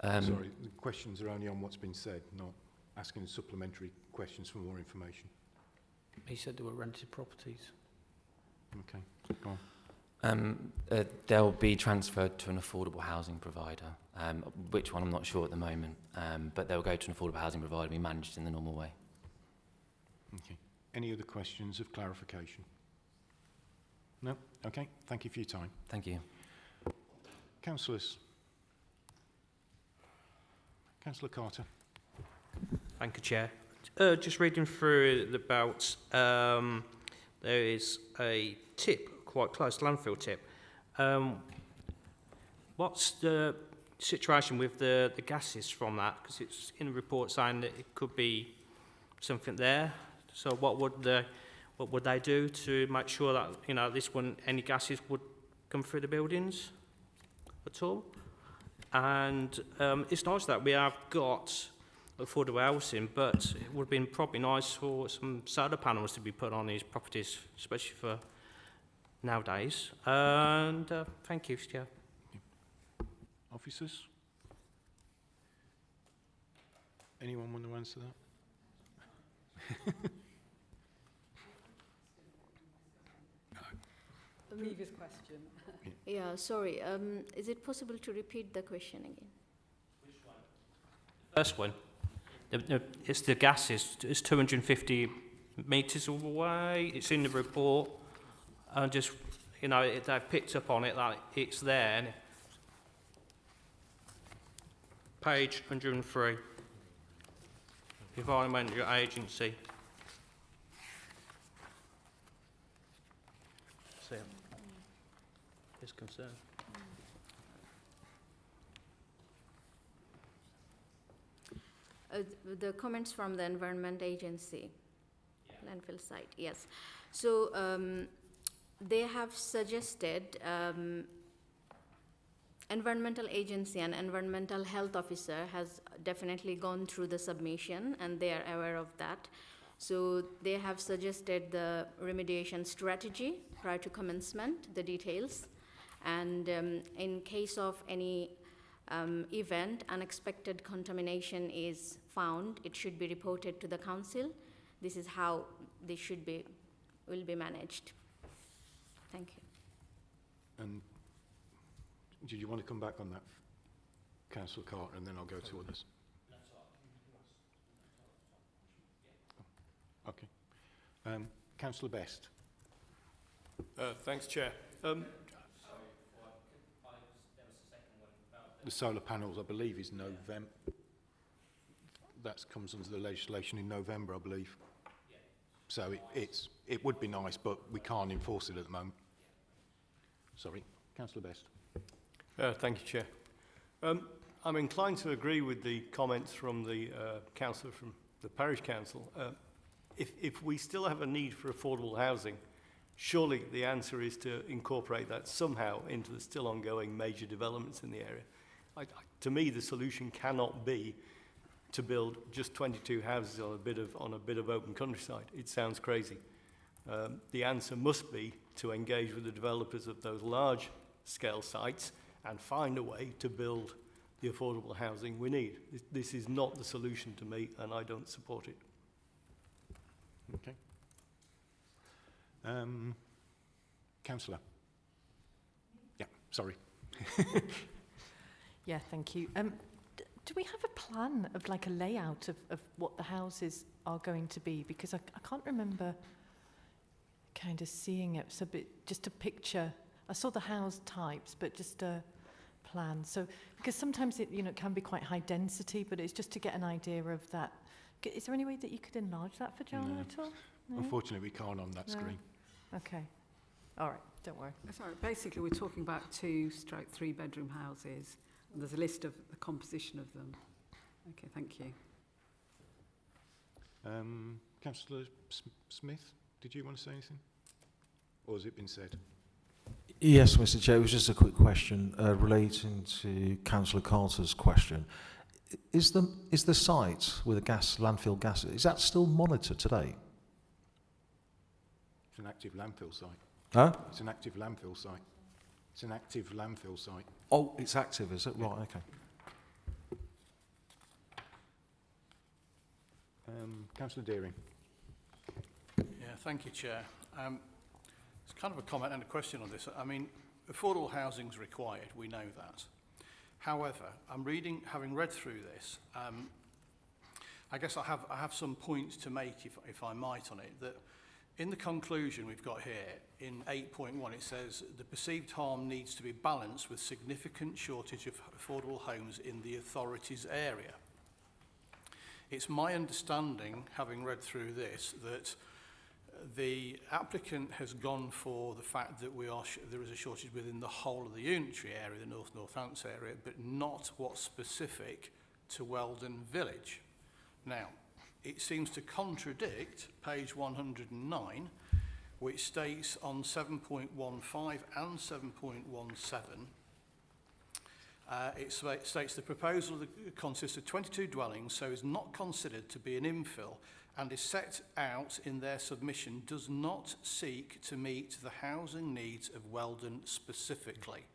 Sorry, the questions are only on what's been said, not asking supplementary questions for more information. He said there were rented properties. Okay, go on. They'll be transferred to an affordable housing provider, which one I'm not sure at the moment, but they'll go to an affordable housing provider and be managed in the normal way. Okay. Any other questions of clarification? No? Okay, thank you for your time. Thank you. Councillors. Councillor Carter. Thank you, Chair. Just reading through about, there is a tip, quite close, landfill tip. What's the situation with the gases from that? Because it's in the report saying that it could be something there. So what would they do to make sure that, you know, this wouldn't, any gases would come through the buildings at all? And it's nice that we have got affordable housing, but it would have been probably nice for some solar panels to be put on these properties, especially for nowadays. And thank you, Chair. Officers? Anyone want to answer that? Previous question. Yeah, sorry. Is it possible to repeat the question again? First one, it's the gases. It's 250 metres away. It's in the report, and just, you know, they've picked up on it that it's there. And page 103, Environmental Agency. See, his concern. The comments from the Environment Agency, landfill site, yes. So they have suggested, Environmental Agency and Environmental Health Officer has definitely gone through the submission and they are aware of that. So they have suggested the remediation strategy prior to commencement, the details, and in case of any event, unexpected contamination is found, it should be reported to the council. This is how they will be managed. Thank you. And did you want to come back on that, Councillor Carter, and then I'll go to others? Okay. Councillor Best. Thanks, Chair. The solar panels, I believe, is November. That comes under the legislation in November, I believe. So it would be nice, but we can't enforce it at the moment. Sorry, Councillor Best. Thank you, Chair. I'm inclined to agree with the comments from the councillor from the Parish Council. If we still have a need for affordable housing, surely the answer is to incorporate that somehow into the still ongoing major developments in the area. To me, the solution cannot be to build just 22 houses on a bit of open countryside. It sounds crazy. The answer must be to engage with the developers of those large-scale sites and find a way to build the affordable housing we need. This is not the solution to me, and I don't support it. Okay. Councillor. Yeah, sorry. Yeah, thank you. Do we have a plan of like a layout of what the houses are going to be? Because I can't remember kind of seeing it. So just a picture. I saw the house types, but just a plan. So because sometimes it can be quite high density, but it's just to get an idea of that. Is there any way that you could enlarge that for Joanna at all? No? Unfortunately, we can't on that screen. Okay. All right. Don't worry. Sorry, basically we're talking about 2/3 bedroom houses. And there's a list of the composition of them. Okay, thank you. Councillor Smith, did you want to say anything? Or has it been said? Yes, Mr. Chair, it was just a quick question relating to Councillor Carter's question. Is the site with the landfill gas, is that still monitored today? It's an active landfill site. Huh? It's an active landfill site. It's an active landfill site. Oh, it's active, is it? Right, okay. Councillor Deering. Yeah, thank you, Chair. It's kind of a comment and a question on this. I mean, affordable housing is required, we know that. However, having read through this, I guess I have some points to make, if I might, on it. That in the conclusion we've got here, in 8.1, it says, the perceived harm needs to be balanced with significant shortage of affordable homes in the authority's area. It's my understanding, having read through this, that the applicant has gone for the fact that there is a shortage within the whole of the unitary area, the North Northants area, but not what's specific to Weldon Village. Now, it seems to contradict page 109, which states on 7.15 and 7.17, it states the proposal consists of 22 dwellings, so is not considered to be an infill, and is set out in their submission, does not seek to meet the housing needs of Weldon specifically.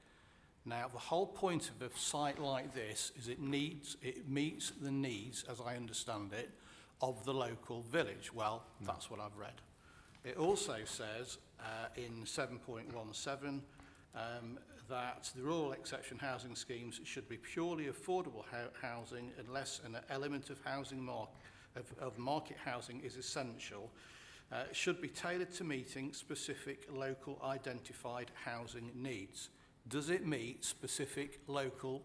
Now, the whole point of a site like this is it meets the needs, as I understand it, of the local village. Well, that's what I've read. It also says in 7.17 that the rural exception housing schemes should be purely affordable housing unless an element of housing of market housing is essential, should be tailored to meeting specific local identified housing needs. Does it meet specific local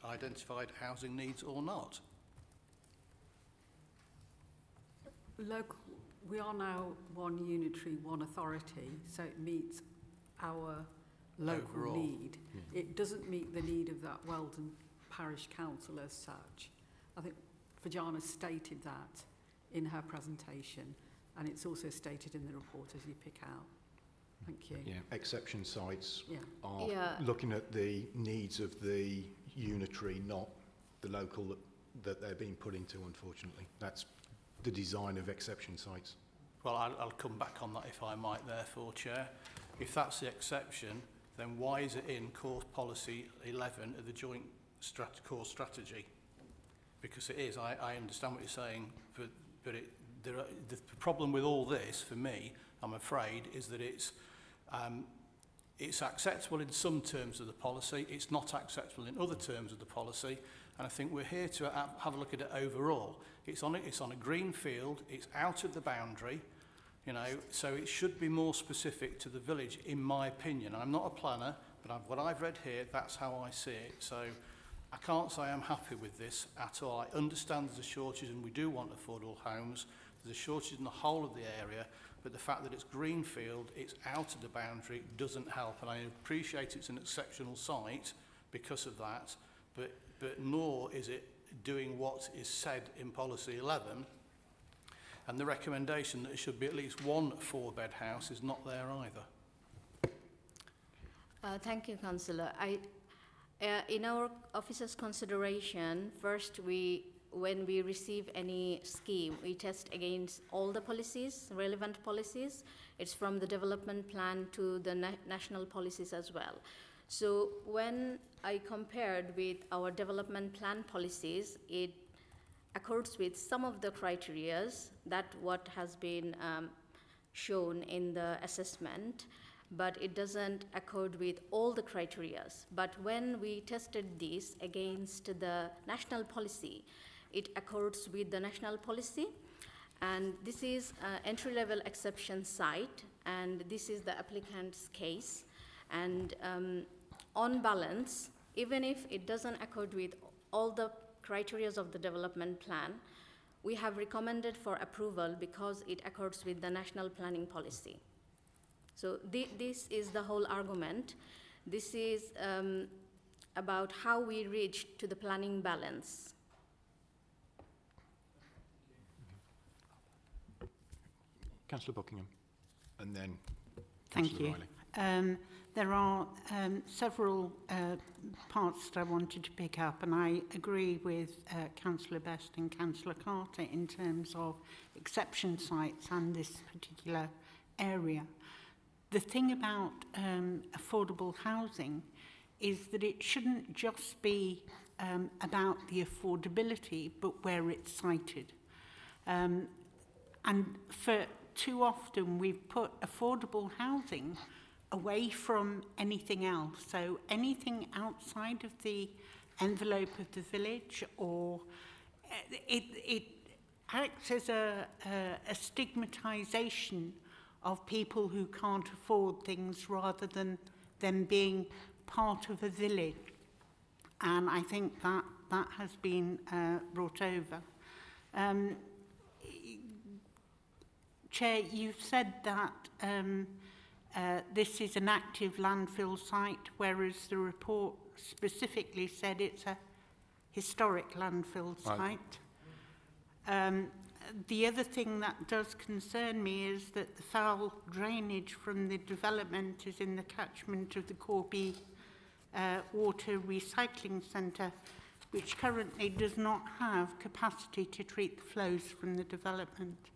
identified housing needs or not? Local, we are now one unitary, one authority, so it meets our local Overall. need. It doesn't meet the need of that Weldon Parish Council as such. I think Fajana stated that in her presentation, and it's also stated in the report as you pick out. Thank you. Yeah, exception sites Yeah. are Yeah. looking at the needs of the unitary, not the local that they're being put into, unfortunately. That's the design of exception sites. Well, I'll come back on that if I might, therefore, Chair. If that's the exception, then why is it in core policy 11 of the joint core strategy? Because it is, I understand what you're saying, but the problem with all this, for me, I'm afraid, is that it's acceptable in some terms of the policy, it's not acceptable in other terms of the policy, and I think we're here to have a look at it overall. It's on a green field, it's out of the boundary, you know, so it should be more specific to the village, in my opinion. I'm not a planner, but what I've read here, that's how I see it. So I can't say I'm happy with this at all. I understand there's a shortage and we do want affordable homes. There's a shortage in the whole of the area, but the fact that it's greenfield, it's out of the boundary, doesn't help. And I appreciate it's an exceptional site because of that, but nor is it doing what is said in policy 11. And the recommendation that it should be at least one 4-bed house is not there either. Thank you, Councillor. In our officer's consideration, first when we receive any scheme, we test against all the policies, relevant policies. It's from the development plan to the national policies as well. So when I compared with our development plan policies, it accords with some of the criterias that what has been shown in the assessment, but it doesn't accord with all the criterias. But when we tested this against the national policy, it accords with the national policy. And this is an entry-level exception site, and this is the applicant's case. And on balance, even if it doesn't accord with all the criteria of the development plan, we have recommended for approval because it accords with the national planning policy. So this is the whole argument. This is about how we reach to the planning balance. Councillor Buckingham, and then Thank Councillor you. Riley. There are several parts that I wanted to pick up, and I agree with Councillor Best and Councillor Carter in terms of exception sites and this particular area. the thing about affordable housing is that it shouldn't just be about the affordability, but where it's sited. And for too often, we've put affordable housing away from anything else. So anything outside of the envelope of the village, or it acts as a stigmatisation of people who can't afford things rather than them being part of a village. And I think that has been brought over. Chair, you've said that this is an active landfill site, whereas the report specifically said it's a historic landfill site. The other thing that does concern me is that the foul drainage from the development is in the catchment of the Corby Water Recycling Centre, which currently does not have capacity to treat the flows from the development.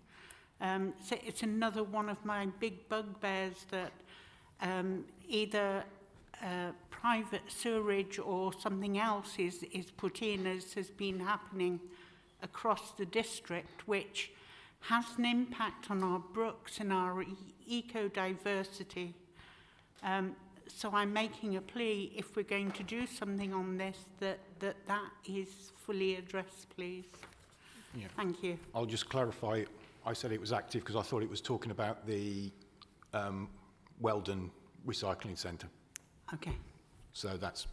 So it's another one of my big bugbears that either private sewerage or something else is put in, as has been happening across the district, which has an impact on our brooks and our eco-diversity. So I'm making a plea, if we're going to do something on this, that is fully addressed, please. Yeah. Thank you. I'll just clarify. I said it was active because I thought it was talking about the Weldon Recycling Centre. Okay. So that's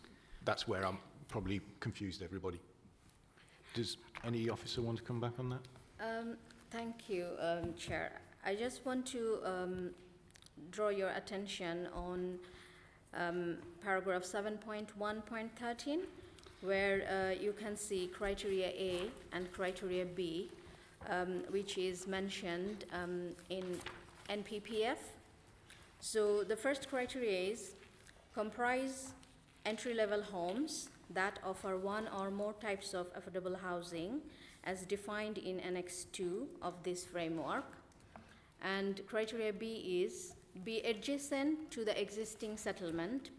where I'm probably confused everybody. Does any officer want to come back on that? Thank you, Chair. I just want to draw your attention on paragraph 7.1.13, where you can see criteria A and criteria B, which is mentioned in NPPF. So the first criteria is comprise entry-level homes that offer one or more types of affordable housing as defined in Annex 2 of this framework. And criteria B is be adjacent to the existing settlement,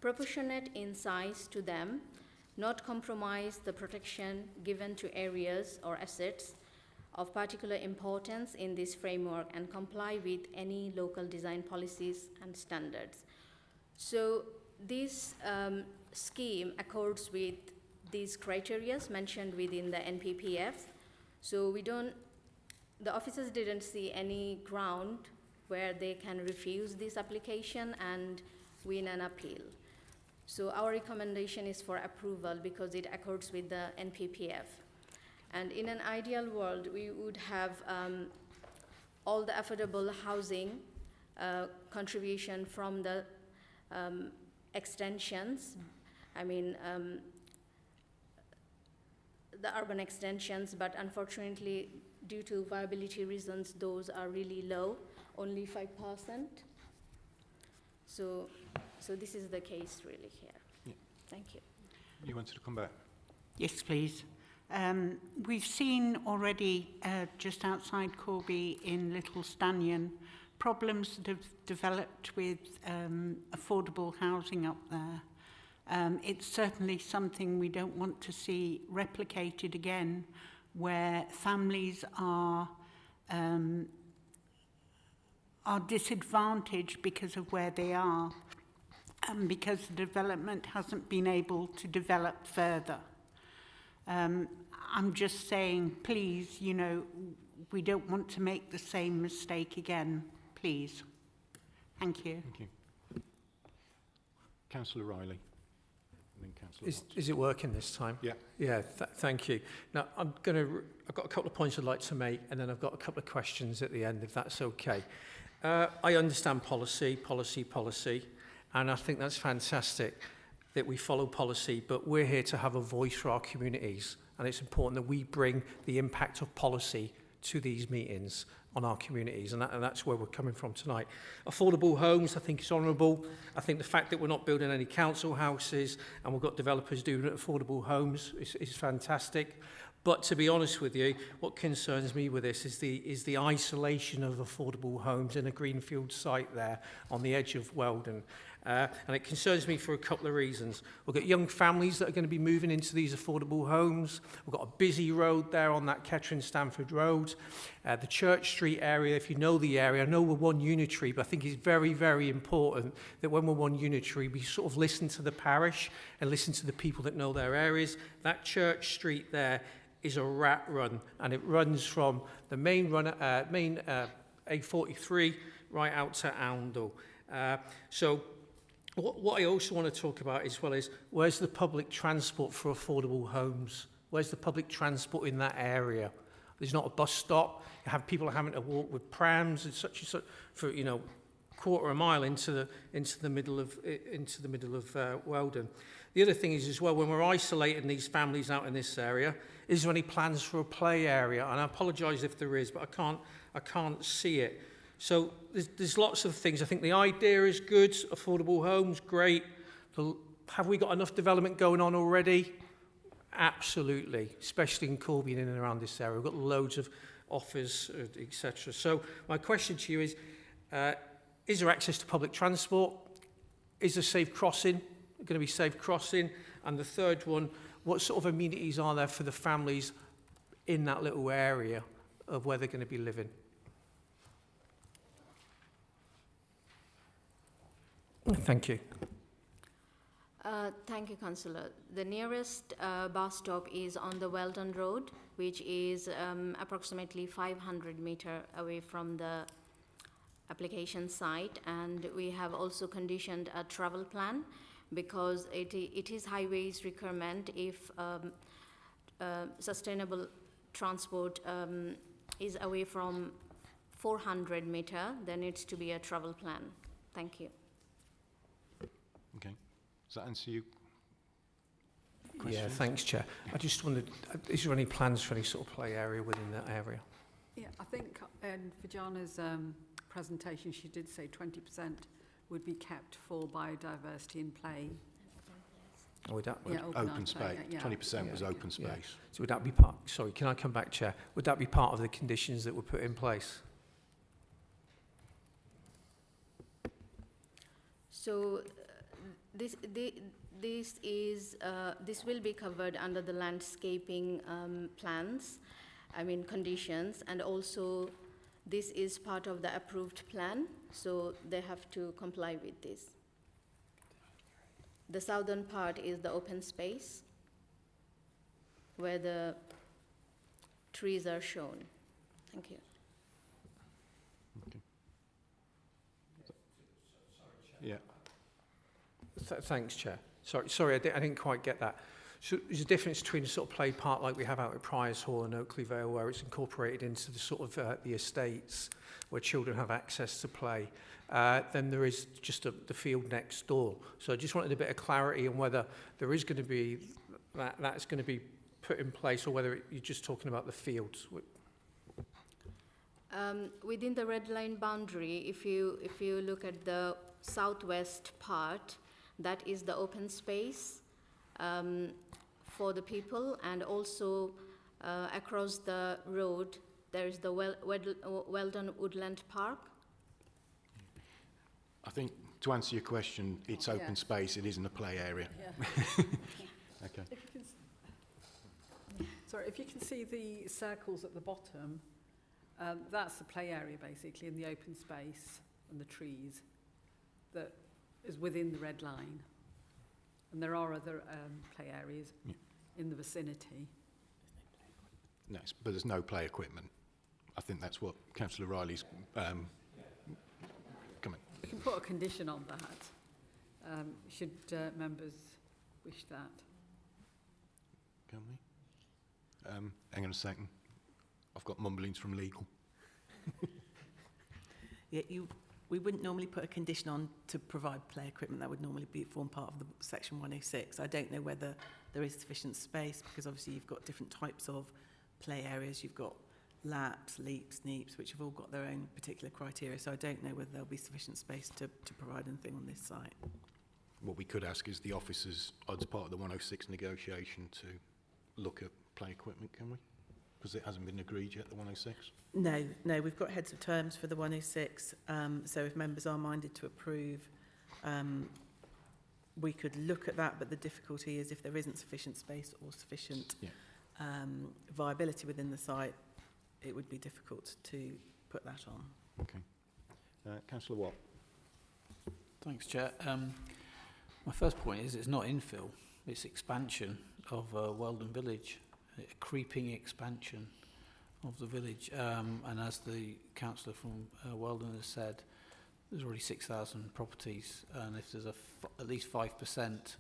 proportionate in size to them, not compromise the protection given to areas or assets of particular importance in this framework, and comply with any local design policies and standards. So this scheme accords with these criteria mentioned within the NPPF. So the officers didn't see any ground where they can refuse this application and win an appeal. So our recommendation is for approval because it accords with the NPPF. And in an ideal world, we would have all the affordable housing contribution from the extensions, the urban extensions, but unfortunately, due to viability reasons, those are really low, only 5%. So this is the case really here. Yeah. Thank you. You wanted to come back? Yes, please. We've seen already just outside Corby in Little Stanion problems that have developed with affordable housing up there. It's certainly something we don't want to see replicated again, where families are disadvantaged because of where they are, and because the development hasn't been able to develop further. I'm just saying, please, we don't want to make the same mistake again, please. Thank you. Thank you. Councillor Riley. And then Councillor Watts. Is it working this time? Yeah. Yeah, thank you. Now, I've got a couple of points I'd like to make, and then I've got a couple of questions at the end, if that's okay. I understand policy, and I think that's fantastic that we follow policy, but we're here to have a voice for our communities, and it's important that we bring the impact of policy to these meetings on our communities, and that's where we're coming from tonight. Affordable homes, I think, is honourable. I think the fact that we're not building any council houses and we've got developers doing affordable homes is fantastic. But to be honest with you, what concerns me with this is the isolation of affordable homes in a greenfield site there on the edge of Weldon. And it concerns me for a couple of reasons. We've got young families that are going to be moving into these affordable homes. We've got a busy road there on that Kettering-Stamford Road. The Church Street area, if you know the area, I know we're one unitary, but I think it's very, very important that when we're one unitary, we sort of listen to the parish and listen to the people that know their areas. That Church Street there is a rat run, and it runs from the main A43 right out to Oundle. So what I also want to talk about as well is where's the public transport for affordable homes? Where's the public transport in that area? There's not a bus stop. You have people having to walk with prams and such for quarter of a mile into the middle of Weldon. The other thing is as well, when we're isolating these families out in this area, is there any plans for a play area? And I apologise if there is, but I can't see it. So there's lots of things. I think the idea is good, affordable homes, great. Have we got enough development going on already? Absolutely, especially in Corby and in and around this area. We've got loads of offers, etc. So my question to you is there access to public transport? Is there safe crossing? Going to be safe crossing? And the third one, what sort of amenities are there for the families in that little area of where they're going to be living? Thank you. Thank you, Councillor. The nearest bus stop is on the Weldon Road, which is approximately 500 metres away from the application site, and we have also conditioned a travel plan because it is highways requirement. If sustainable transport is away from 400 metres, there needs to be a travel plan. Thank you. Okay. Does that answer your question? Yeah, thanks, Chair. I just wondered, is there any plans for any sort of play area within that area? Yeah, I think in Fajana's presentation, she did say 20% would be kept for biodiversity and play. Or would that, open space. 20% was open space. Yeah. So would that be part? Sorry, can I come back, Chair? Would that be part of the conditions that were put in place? So this will be covered under the landscaping plans, conditions, and also this is part of the approved plan, so they have to comply with this. The southern part is the open space where the trees are shown. Thank you. Okay. Yeah. Thanks, Chair. Sorry, I didn't quite get that. So there's a difference between a sort of play park like we have out at Priors Hall and Oakley Vale, where it's incorporated into the sort of the estates where children have access to play. Then there is just the field next door. So I just wanted a bit of clarity on whether there is going to be that's going to be put in place, or whether you're just talking about the fields. Within the red line boundary, if you look at the southwest part, that is the open space for the people, and also across the road there is the Weldon Woodland Park. I think to answer your question, it's open space, it isn't a play area. Yeah. Okay. If you can see the circles at the bottom, that's the play area basically, in the open space and the trees that is within the red line. And there are other play areas in the vicinity. No, but there's no play equipment. I think that's what Councillor Riley's comment. We can put a condition on that, should members wish that. Can we? Hang on a second. I've got mumblings from legal. Yeah, we wouldn't normally put a condition on to provide play equipment. That would normally form part of the section 106. I don't know whether there is sufficient space, because obviously you've got different types of play areas. You've got laps, leaps, neeps, which have all got their own particular criteria. So I don't know whether there'll be sufficient space to provide anything on this site. What we could ask is the officers, as part of the 106 negotiation, to look at play equipment, can we? Because it hasn't been agreed yet, the 106. No, we've got heads of terms for the 106. So if members are minded to approve, we could look at that, but the difficulty is if there isn't sufficient space or sufficient viability within the site, it would be difficult to put that on. Okay. Councillor Watt. Thanks, Chair. My first point is it's not infill, it's expansion of Weldon Village, a creeping expansion of the village. And as the councillor from Weldon has said, there's already 6,000 properties, and if there's at least 5%,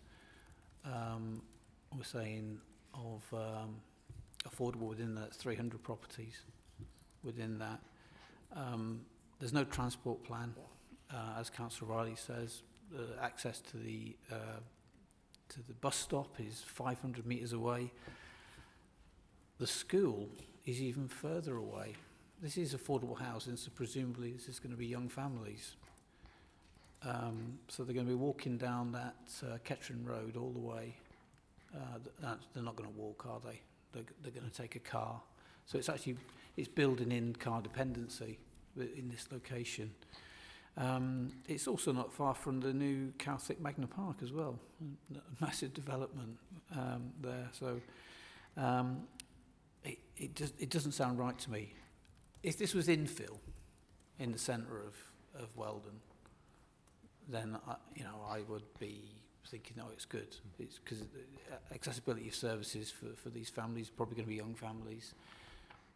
we're saying, of affordable within that, 300 properties within that. There's no transport plan, as Councillor Riley says. Access to the bus stop is 500 metres away. The school is even further away. This is affordable housing, so presumably this is going to be young families. So they're going to be walking down that Kettering Road all the way. They're not going to walk, are they? They're going to take a car. So it's building in car dependency in this location. It's also not far from the new Catholic Magna Park as well. A massive development there. So it doesn't sound right to me. If this was infill in the centre of Weldon, then I would be thinking, no, it's good. It's because accessibility of services for these families, probably going to be young families.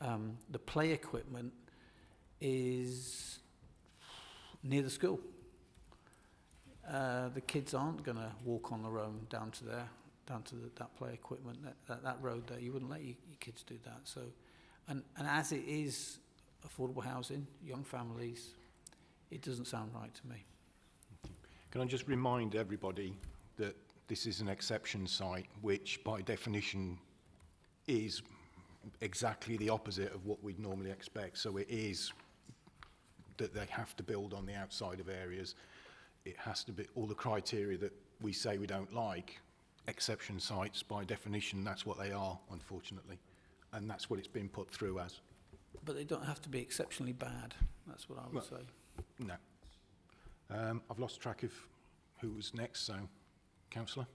The play equipment is near the school. The kids aren't going to walk on their own down to that play equipment, that road there. You wouldn't let your kids do that. So, and as it is affordable housing, young families, it doesn't sound right to me. Can I just remind everybody that this is an exception site, which by definition is exactly the opposite of what we'd normally expect. So it is that they have to build on the outside of areas. It has to be all the criteria that we say we don't like. Exception sites, by definition, that's what they are, unfortunately. And that's what it's been put through as. But they don't have to be exceptionally bad. That's what I would say. No. I've lost track of who was next, so Councillor.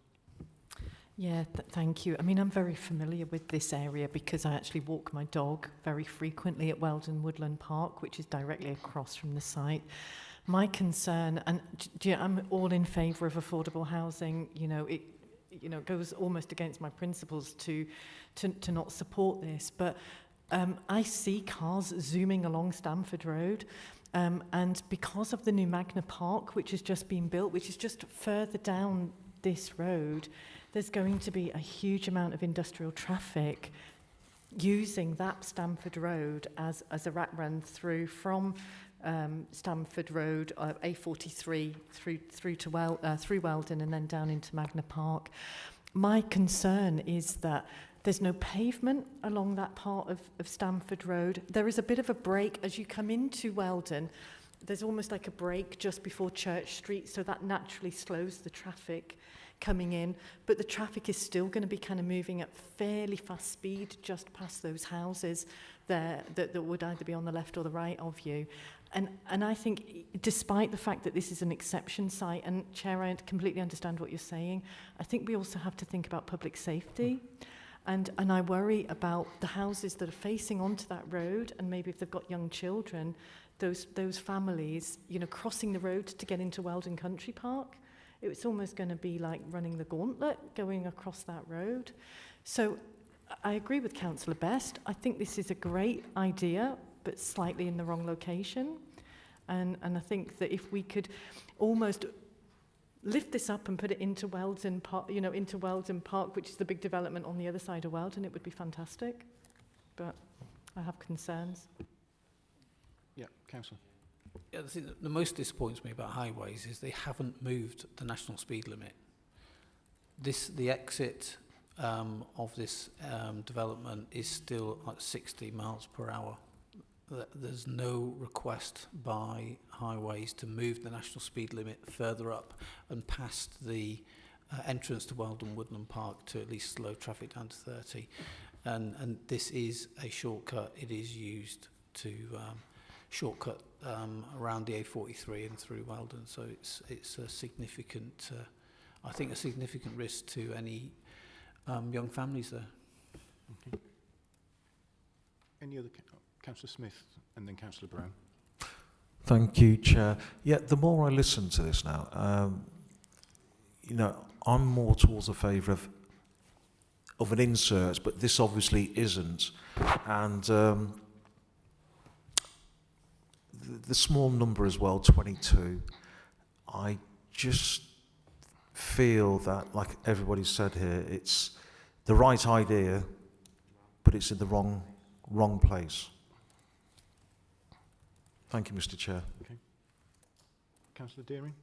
Yeah, thank you. I mean, I'm very familiar with this area because I actually walk my dog very frequently at Weldon Woodland Park, which is directly across from the site. My concern, and I'm all in favour of affordable housing. It goes almost against my principles to not support this, but I see cars zooming along Stamford Road. And because of the new Magna Park, which has just been built, which is just further down this road, there's going to be a huge amount of industrial traffic using that Stamford Road as a rat run through from Stamford Road, A43 through Weldon and then down into Magna Park. My concern is that there's no pavement along that part of Stamford Road. There is a bit of a break as you come into Weldon. There's almost like a break just before Church Street, so that naturally slows the traffic coming in. But the traffic is still going to be kind of moving at fairly fast speed just past those houses there that would either be on the left or the right of you. And I think, despite the fact that this is an exception site, and Chair, I completely understand what you're saying, I think we also have to think about public safety. And I worry about the houses that are facing onto that road, and maybe if they've got young children, those families, crossing the road to get into Weldon Country Park. It's almost going to be like running the gauntlet going across that road. So I agree with Councillor Best. I think this is a great idea, but slightly in the wrong location. And I think that if we could almost lift this up and put it into Weldon Park, into Weldon Park, which is the big development on the other side of Weldon, it would be fantastic. But I have concerns. Yeah, Councillor. Yeah, the thing that most disappoints me about highways is they haven't moved the national speed limit. The exit of this development is still at 60 miles per hour. There's no request by highways to move the national speed limit further up and past the entrance to Weldon Woodland Park to at least slow traffic down to 30. and this is a shortcut. It is used to shortcut around the A43 and through Weldon, so it's a significant, I think, a significant risk to any young families there. Okay. Any other, Councillor Smith and then Councillor Brown. Thank you, Chair. Yeah, the more I listen to this now, you know, I'm more towards the favour of an insert, but this obviously isn't. And the small number as well, 22, I just feel that, like everybody said here, it's the right idea, but it's in the wrong place. Thank you, Mr. Chair. Okay. Councillor Deering.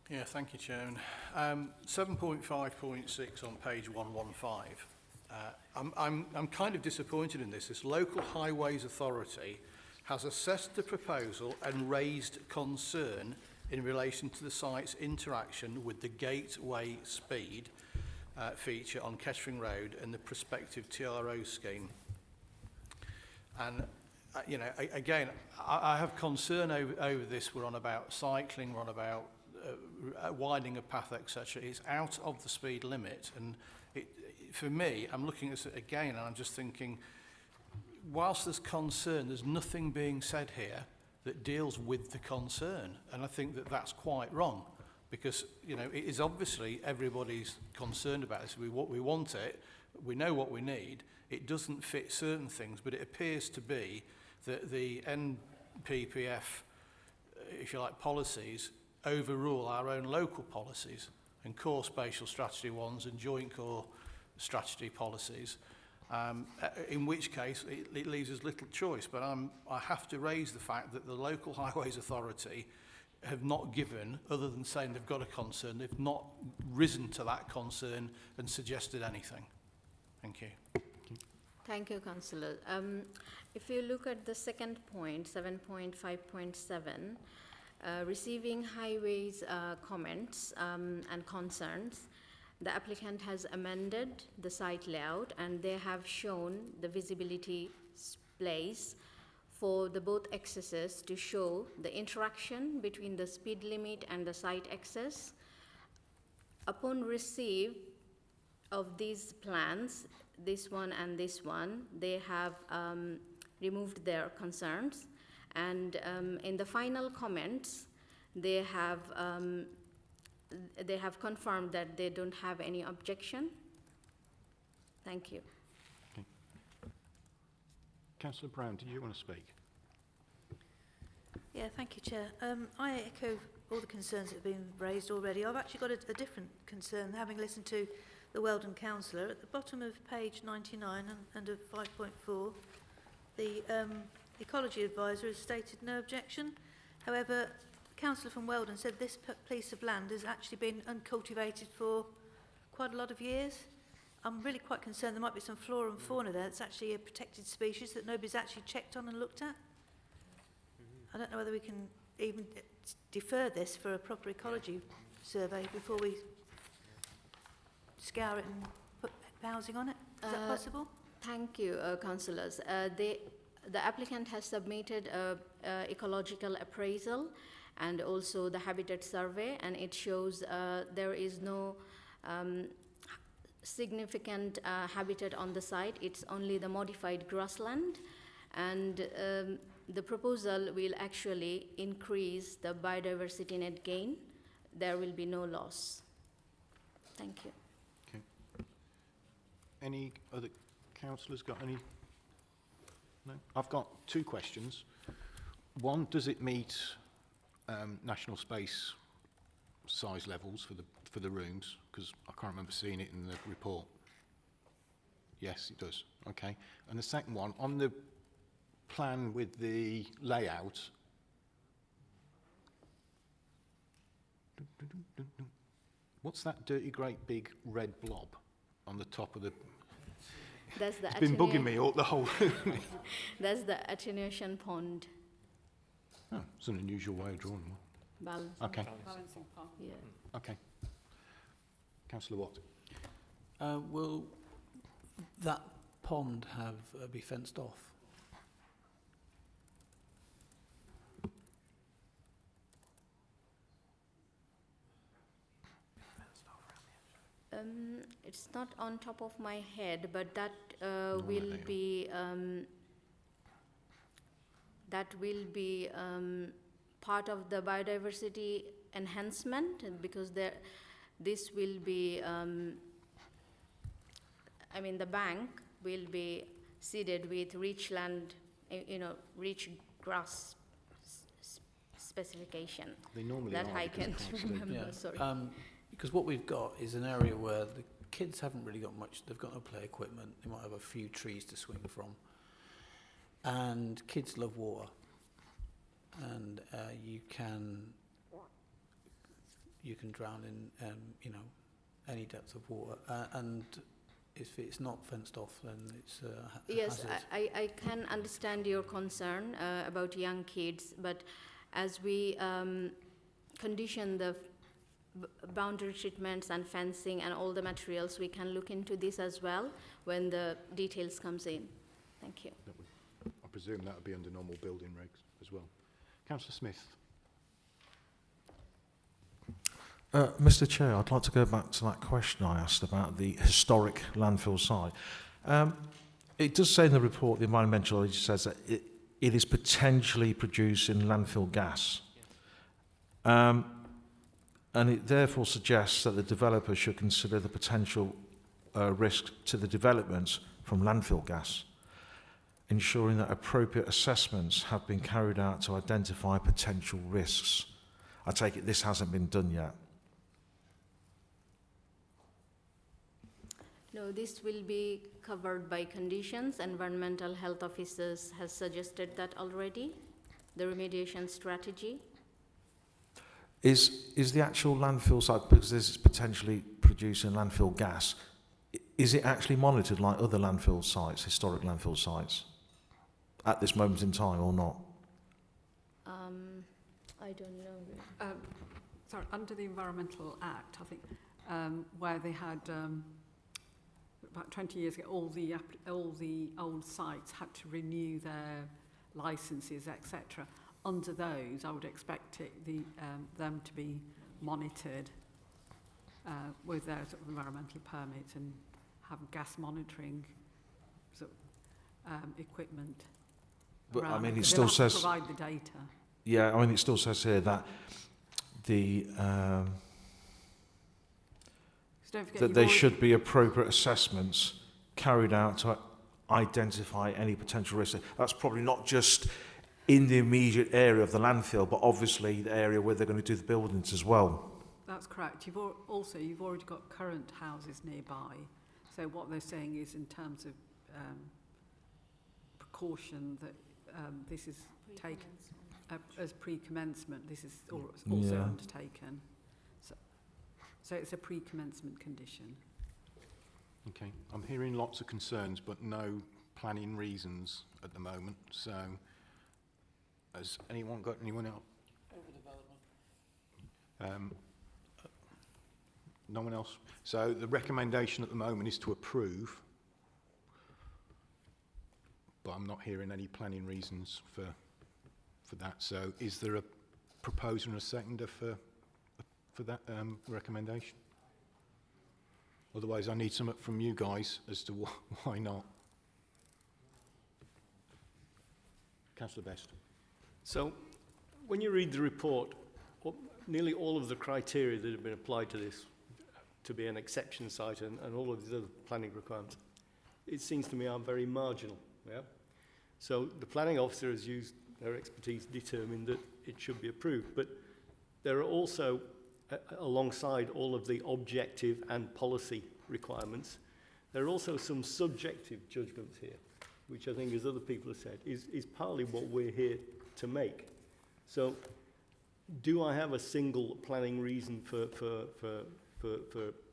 Yeah, thank you, Chairman. 7.5.6 on page 115. I'm kind of disappointed in this. This local highways authority has assessed the proposal and raised concern in relation to the site's interaction with the gateway speed feature on Kettering Road and the prospective TRO scheme. And you know, again, I have concern over this. We're on about cycling, we're on about widening a path, etc. It's out of the speed limit, and for me, I'm looking at it again, and I'm just thinking, whilst there's concern, there's nothing being said here that deals with the concern, and I think that that's quite wrong, because you know it is obviously everybody's concerned about this. We want it, we know what we need. It doesn't fit certain things, but it appears to be that the NPPF, if you like, policies overrule our own local policies and core spatial strategy ones and joint core strategy policies, in which case it leaves us little choice. But I have to raise the fact that the local highways authority have not given, other than saying they've got a concern, they've not risen to that concern and suggested anything. Thank you. Thank you, Councillor. If you look at the second point, 7.5.7, receiving highways comments and concerns, the applicant has amended the site layout and they have shown the visibility displays for the both accesses to show the interaction between the speed limit and the site access. Upon receipt of these plans, this one and this one, they have removed their concerns, and in the final comments they have confirmed that they don't have any objection. Thank you. Okay. Councillor Brown, did you want to speak? Yeah, thank you, Chair. I echo all the concerns that have been raised already. I've actually got a different concern, having listened to the Weldon councillor. At the bottom of page 99 and under 5.4, the ecology advisor has stated no objection. However, the councillor from Weldon said this piece of land has actually been uncultivated for quite a lot of years. I'm really quite concerned there might be some flora and fauna there. It's actually a protected species that nobody's actually checked on and looked at. I don't know whether we can even defer this for a proper ecology survey before we scour it and put housing on it. Is that possible? Thank you, councillors. The applicant has submitted a ecological appraisal and also the habitat survey, and it shows there is no significant habitat on the site. It's only the modified grassland, and the proposal will actually increase the biodiversity net gain. There will be no loss. Thank you. Okay. Any other councillors got any? No? I've got two questions. One, does it meet national space size levels for the rooms? Because I can't remember seeing it in the report. Yes, it does. Okay. And the second one, on the plan with the layout, what's that dirty great big red blob on the top of the... That's the it's been bugging me all the whole... That's the attenuation pond. Oh, it's an unusual way of drawing one. Balancing. Okay. Balancing pond. Yeah. Okay. Councillor Watt. Well, that pond have be fenced off? It's not on top of my head, but that will be part of the biodiversity enhancement, because this will be, the bank will be seeded with rich land, rich grass specification. They normally that are, I because can't can't see. remember. Yeah, Sorry. Because what we've got is an area where the kids haven't really got much. They've got no play equipment. They might have a few trees to swing from. And kids love water. And you can drown in, any depth of water. And if it's not fenced off, then it's a Yes, hazard. I can understand your concern about young kids, but as we condition the boundary treatments and fencing and all the materials, we can look into this as well when the details comes in. Thank you. I presume that would be under normal building regs as well. Councillor Smith. Mr. Chair, I'd like to go back to that question I asked about the historic landfill site. It does say in the report, the environmentalist says that it is potentially producing landfill gas. And it therefore suggests that the developer should consider the potential risk to the developments from landfill gas, ensuring that appropriate assessments have been carried out to identify potential risks. I take it this hasn't been done yet. No, this will be covered by conditions. Environmental health officers has suggested that already, the remediation strategy. Is the actual landfill site, because this is potentially producing landfill gas, is it actually monitored like other landfill sites, historic landfill sites, at this moment in time or not? I don't know. Sorry, under the Environmental Act, I think, where they had about 20 years ago, all the old sites had to renew their licenses, etc. Under those, I would expect them to be monitored with their sort of environmental permits and have gas monitoring sort of, equipment. But I mean, it because still they'll have to says. provide the data. Yeah, I mean, it still says here that the Don't forget that you've there already- should be appropriate assessments carried out to identify any potential risk. That's probably not just in the immediate area of the landfill, but obviously the area where they're going to do the buildings as well. That's correct. You've already got current houses nearby. So what they're saying is, in terms of precaution, that this is taken as pre-commencement. This is also undertaken. So it's a pre-commencement condition. Okay, I'm hearing lots of concerns, but no planning reasons at the moment. So, has anyone got anyone else? No one else. So the recommendation at the moment is to approve, but I'm not hearing any planning reasons for that. So, is there a proposer and a seconder for that recommendation? Otherwise, I need something from you guys as to why not. Councillor Best. So, when you read the report, nearly all of the criteria that have been applied to this, to be an exception site and all of these other planning requirements, it seems to me are very marginal. Yeah. So the planning officer has used their expertise to determine that it should be approved, but there are also, alongside all of the objective and policy requirements, there are also some subjective judgments here, which I think, as other people have said, is partly what we're here to make. So, do I have a single planning reason for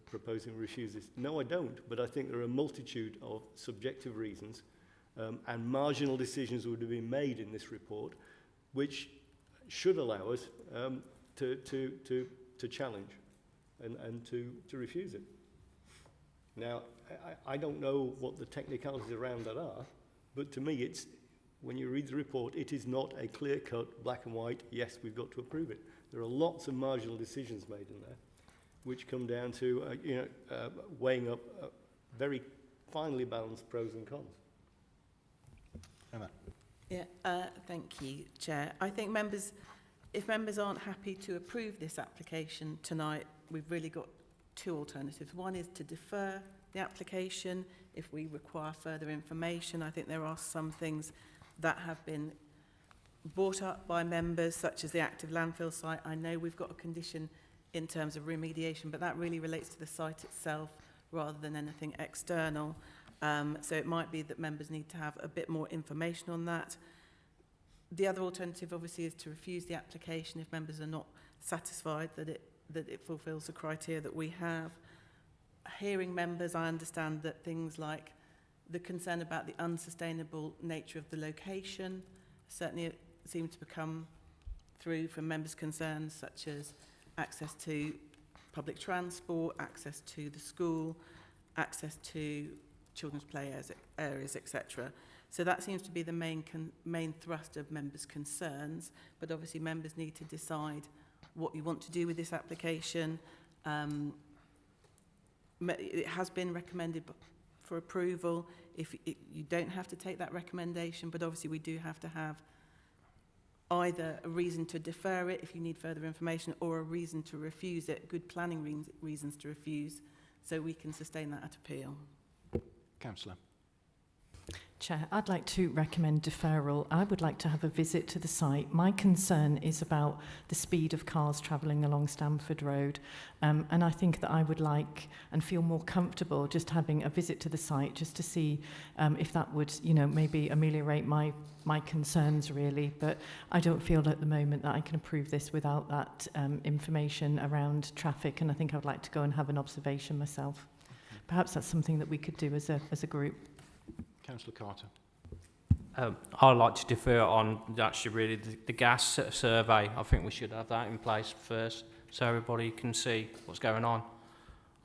proposing refuse this? No, I don't, but I think there are a multitude of subjective reasons and marginal decisions would have been made in this report, which should allow us to challenge and to refuse it. Now, I don't know what the technicalities around that are, but to me, it's, when you read the report, it is not a clear-cut, black and white, yes, we've got to approve it. There are lots of marginal decisions made in there, which come down to, weighing up very finely balanced pros and cons. Emma. Yeah, thank you, Chair. I think if members aren't happy to approve this application tonight, we've really got two alternatives. One is to defer the application if we require further information. I think there are some things that have been brought up by members, such as the active landfill site. I know we've got a condition in terms of remediation, but that really relates to the site itself rather than anything external. So it might be that members need to have a bit more information on that. The other alternative, obviously, is to refuse the application if members are not satisfied that it fulfills the criteria that we have. Hearing members, I understand that things like the concern about the unsustainable nature of the location certainly seem to become through from members' concerns, such as access to public transport, access to the school, access to children's play areas, etc. So that seems to be the main thrust of members' concerns, but obviously members need to decide what you want to do with this application. It has been recommended for approval. You don't have to take that recommendation, but obviously we do have to have either a reason to defer it if you need further information, or a reason to refuse it, good planning reasons to refuse, so we can sustain that at appeal. Councillor. Chair, I'd like to recommend deferral. I would like to have a visit to the site. My concern is about the speed of cars travelling along Stamford Road, and I think that I would like and feel more comfortable just having a visit to the site, just to see if that would, maybe ameliorate my concerns, really. But I don't feel at the moment that I can approve this without that information around traffic, and I think I'd like to go and have an observation myself. Perhaps that's something that we could do as a group. Councillor Carter. I'd like to defer on actually really the gas survey. I think we should have that in place first so everybody can see what's going on.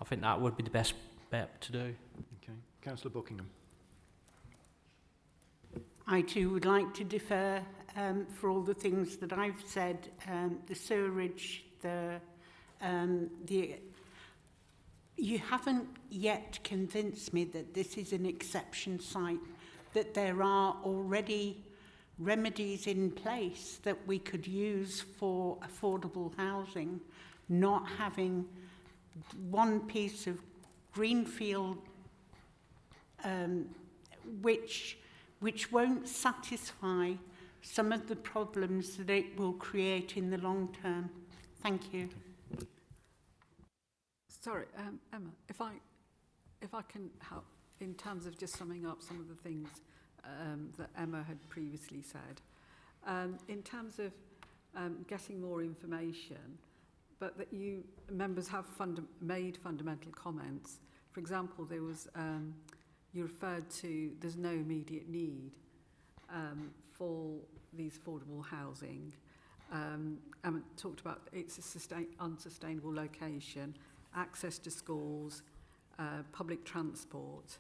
I think that would be the best bet to do. Okay. Councillor Buckingham. I too would like to defer for all the things that I've said, the sewerage, you haven't yet convinced me that this is an exception site, that there are already remedies in place that we could use for affordable housing, not having one piece of greenfield which won't satisfy some of the problems that it will create in the long term. Thank you. Sorry, Emma, if I can help in terms of just summing up some of the things that Emma had previously said, in terms of getting more information, but that you members have made fundamental comments. For example, there was you referred to there's no immediate need for these affordable housing. Emma talked about it's a unsustainable location. Access to schools, public transport.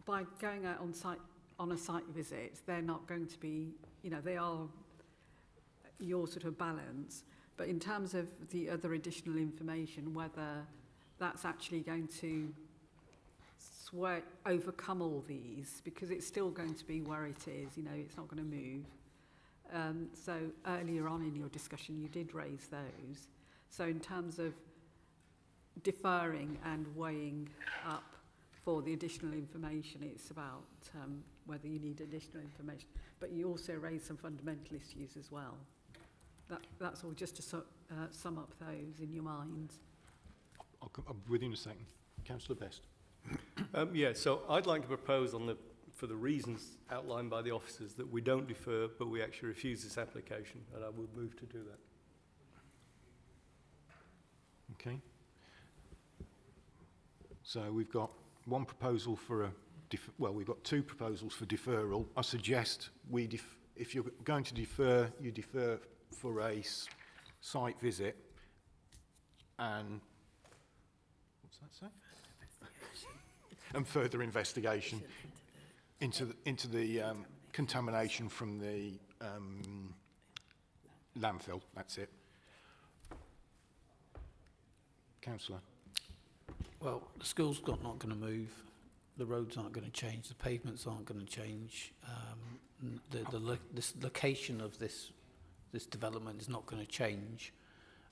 By going out on a site visit, they're not going to be, they are your sort of balance. But in terms of the other additional information, whether that's actually going to overcome all these, because it's still going to be where it is, it's not going to move. So earlier on in your discussion, you did raise those. So in terms of deferring and weighing up for the additional information, it's about whether you need additional information. But you also raised some fundamental issues as well. That's all, just to sum up those in your minds. I'll come with you in a second. Councillor Best. So I'd like to propose for the reasons outlined by the officers that we don't defer, but we actually refuse this application, and I would move to do that. Okay. So we've got one proposal for we've got two proposals for deferral. I suggest if you're going to defer, you defer for a site visit, and what's that say? And further investigation into the contamination from the landfill. That's it. Councillor. Well, the school's not going to move, the roads aren't going to change, the pavements aren't going to change. This location of this development is not going to change,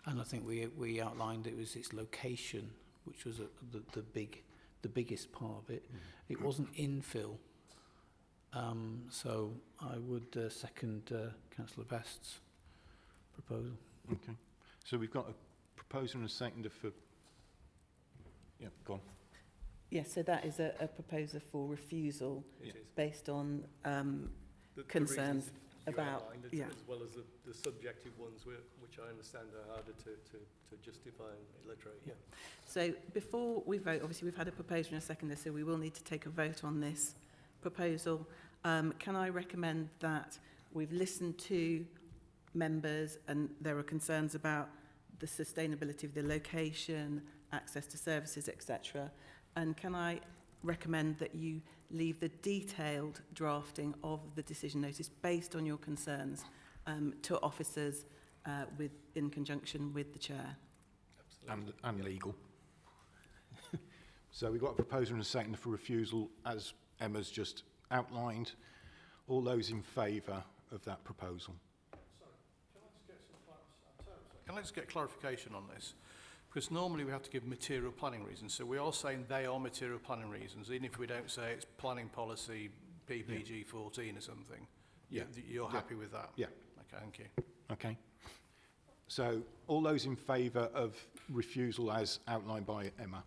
and I think we outlined it was its location, which was the biggest part of it. It wasn't infill, so I would second Councillor Best's proposal. Okay, so we've got a proposer and a seconder for. Yeah, go on. Yes, so that is a proposer for refusal based on The concerns reasons you about, outlined, as well as the subjective ones, which I understand are harder to justify and illustrate. Yeah. So before we vote, obviously we've had a proposer and a seconder, so we will need to take a vote on this proposal. Can I recommend that we've listened to members and there are concerns about the sustainability of the location, access to services, etc. And can I recommend that you leave the detailed drafting of the decision notice based on your concerns to officers in conjunction with the chair? And legal. So we've got a proposer and a seconder for refusal, as Emma's just outlined. All those in favour of that proposal? Can I just get clarification on this? Because normally we have to give material planning reasons. So we are saying they are material planning reasons, even if we don't say it's planning policy PPG 14 or something. Yeah. You're happy with that? Yeah. Okay, thank you. Okay. So all those in favour of refusal as outlined by Emma?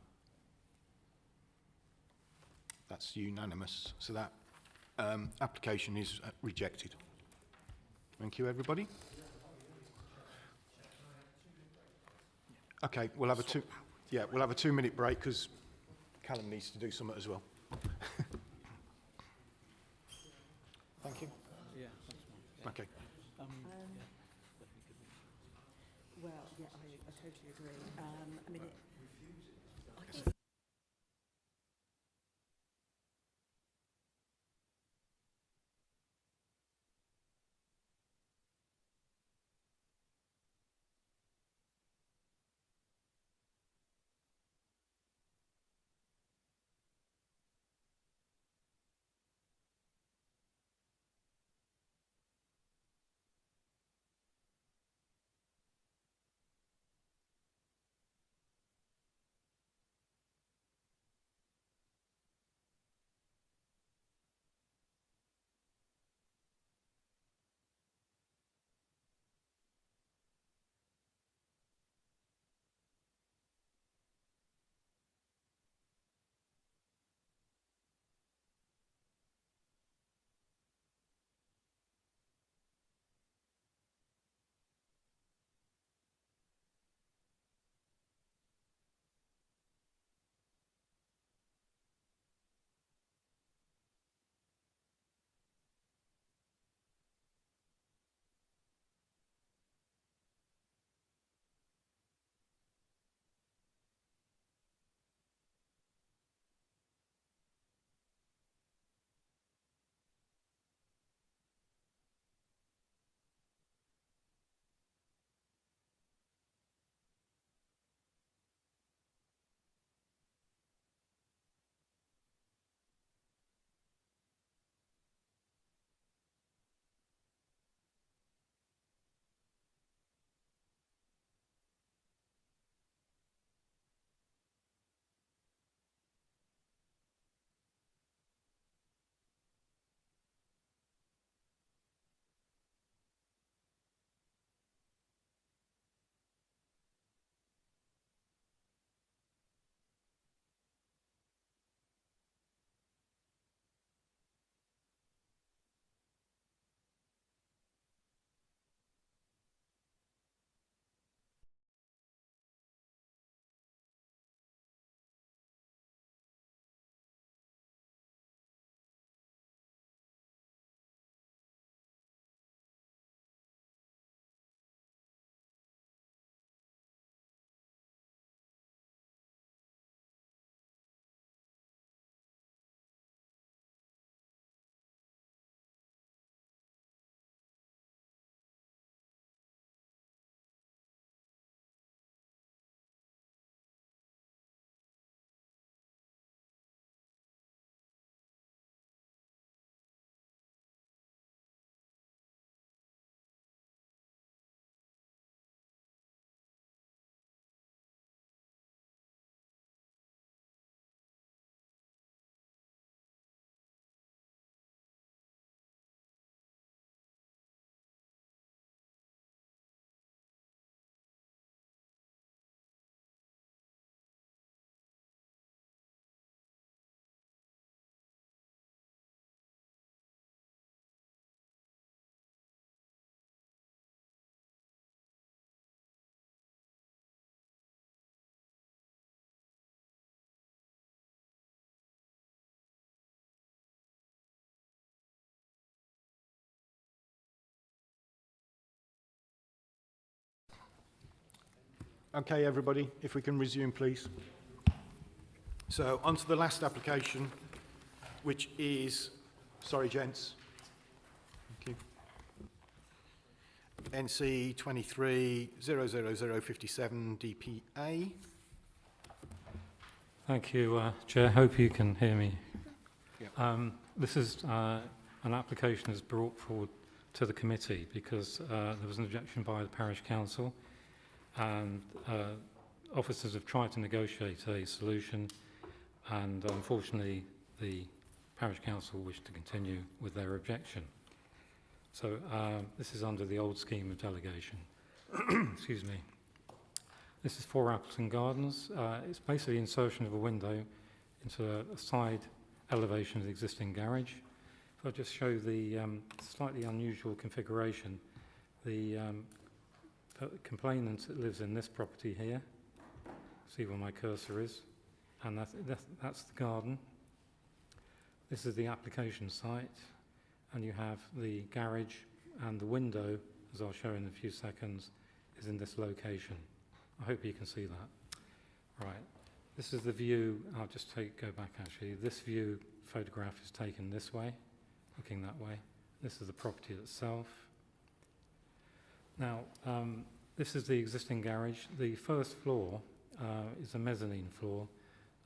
That's unanimous. So that application is rejected. Thank you, everybody. Okay, we'll have a 2-minute break because Callum needs to do something as well. Thank you. Yeah. Okay. Well, yeah, I totally agree. I mean, Okay, everybody, if we can resume, please. So, on to the last application, which is, sorry, gents. Thank you. NC 23-00057 DPA. Thank you, Chair. Hope you can hear me. Yep. This is an application that's brought forward to the committee because there was an objection by the parish council, and officers have tried to negotiate a solution, and unfortunately the parish council wished to continue with their objection. So this is under the old scheme of delegation. Excuse me. This is 4 Appleton Gardens. It's basically insertion of a window into a side elevation of the existing garage. If I just show the slightly unusual configuration, the complainant lives in this property here. See where my cursor is, and that's the garden. This is the application site, and you have the garage, and the window, as I'll show in a few seconds, is in this location. I hope you can see that. Right, this is the view. I'll just go back actually. This view photograph is taken this way, looking that way. This is the property itself. Now, this is the existing garage. The first floor is a mezzanine floor,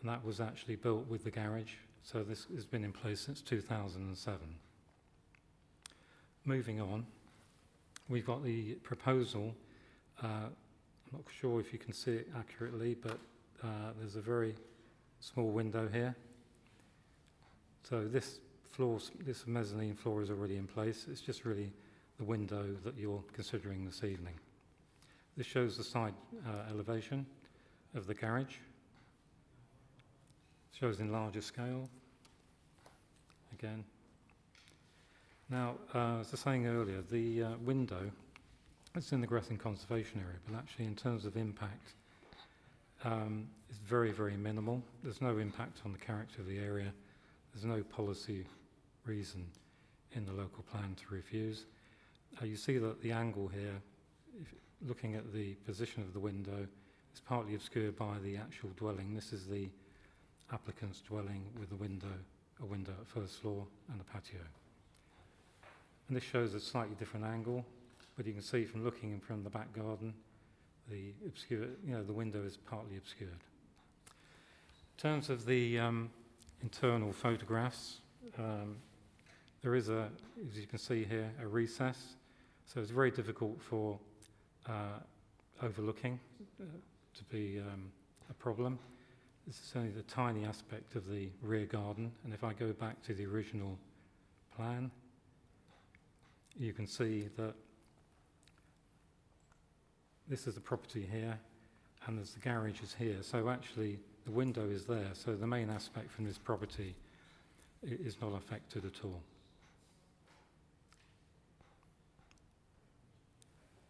and that was actually built with the garage. So this has been in place since 2007. Moving on, we've got the proposal. I'm not sure if you can see it accurately, but there's a very small window here. So this mezzanine floor is already in place. It's just really the window that you're considering this evening. This shows the side elevation of the garage. Shows in larger scale. Again. Now, as I was saying earlier, the window, it's in the Gretham Conservation Area, but actually in terms of impact, it's very, very minimal. There's no impact on the character of the area. There's no policy reason in the local plan to refuse. You see that the angle here, looking at the position of the window, is partly obscured by the actual dwelling. This is the applicant's dwelling with a window at first floor and a patio. And this shows a slightly different angle, but you can see from looking in from the back garden, the window is partly obscured. In terms of the internal photographs, there is as you can see here, a recess. So it's very difficult for overlooking to be a problem. This is only the tiny aspect of the rear garden, and if I go back to the original plan, you can see that this is the property here, and there's the garage is here. So actually, the window is there. So the main aspect from this property is not affected at all.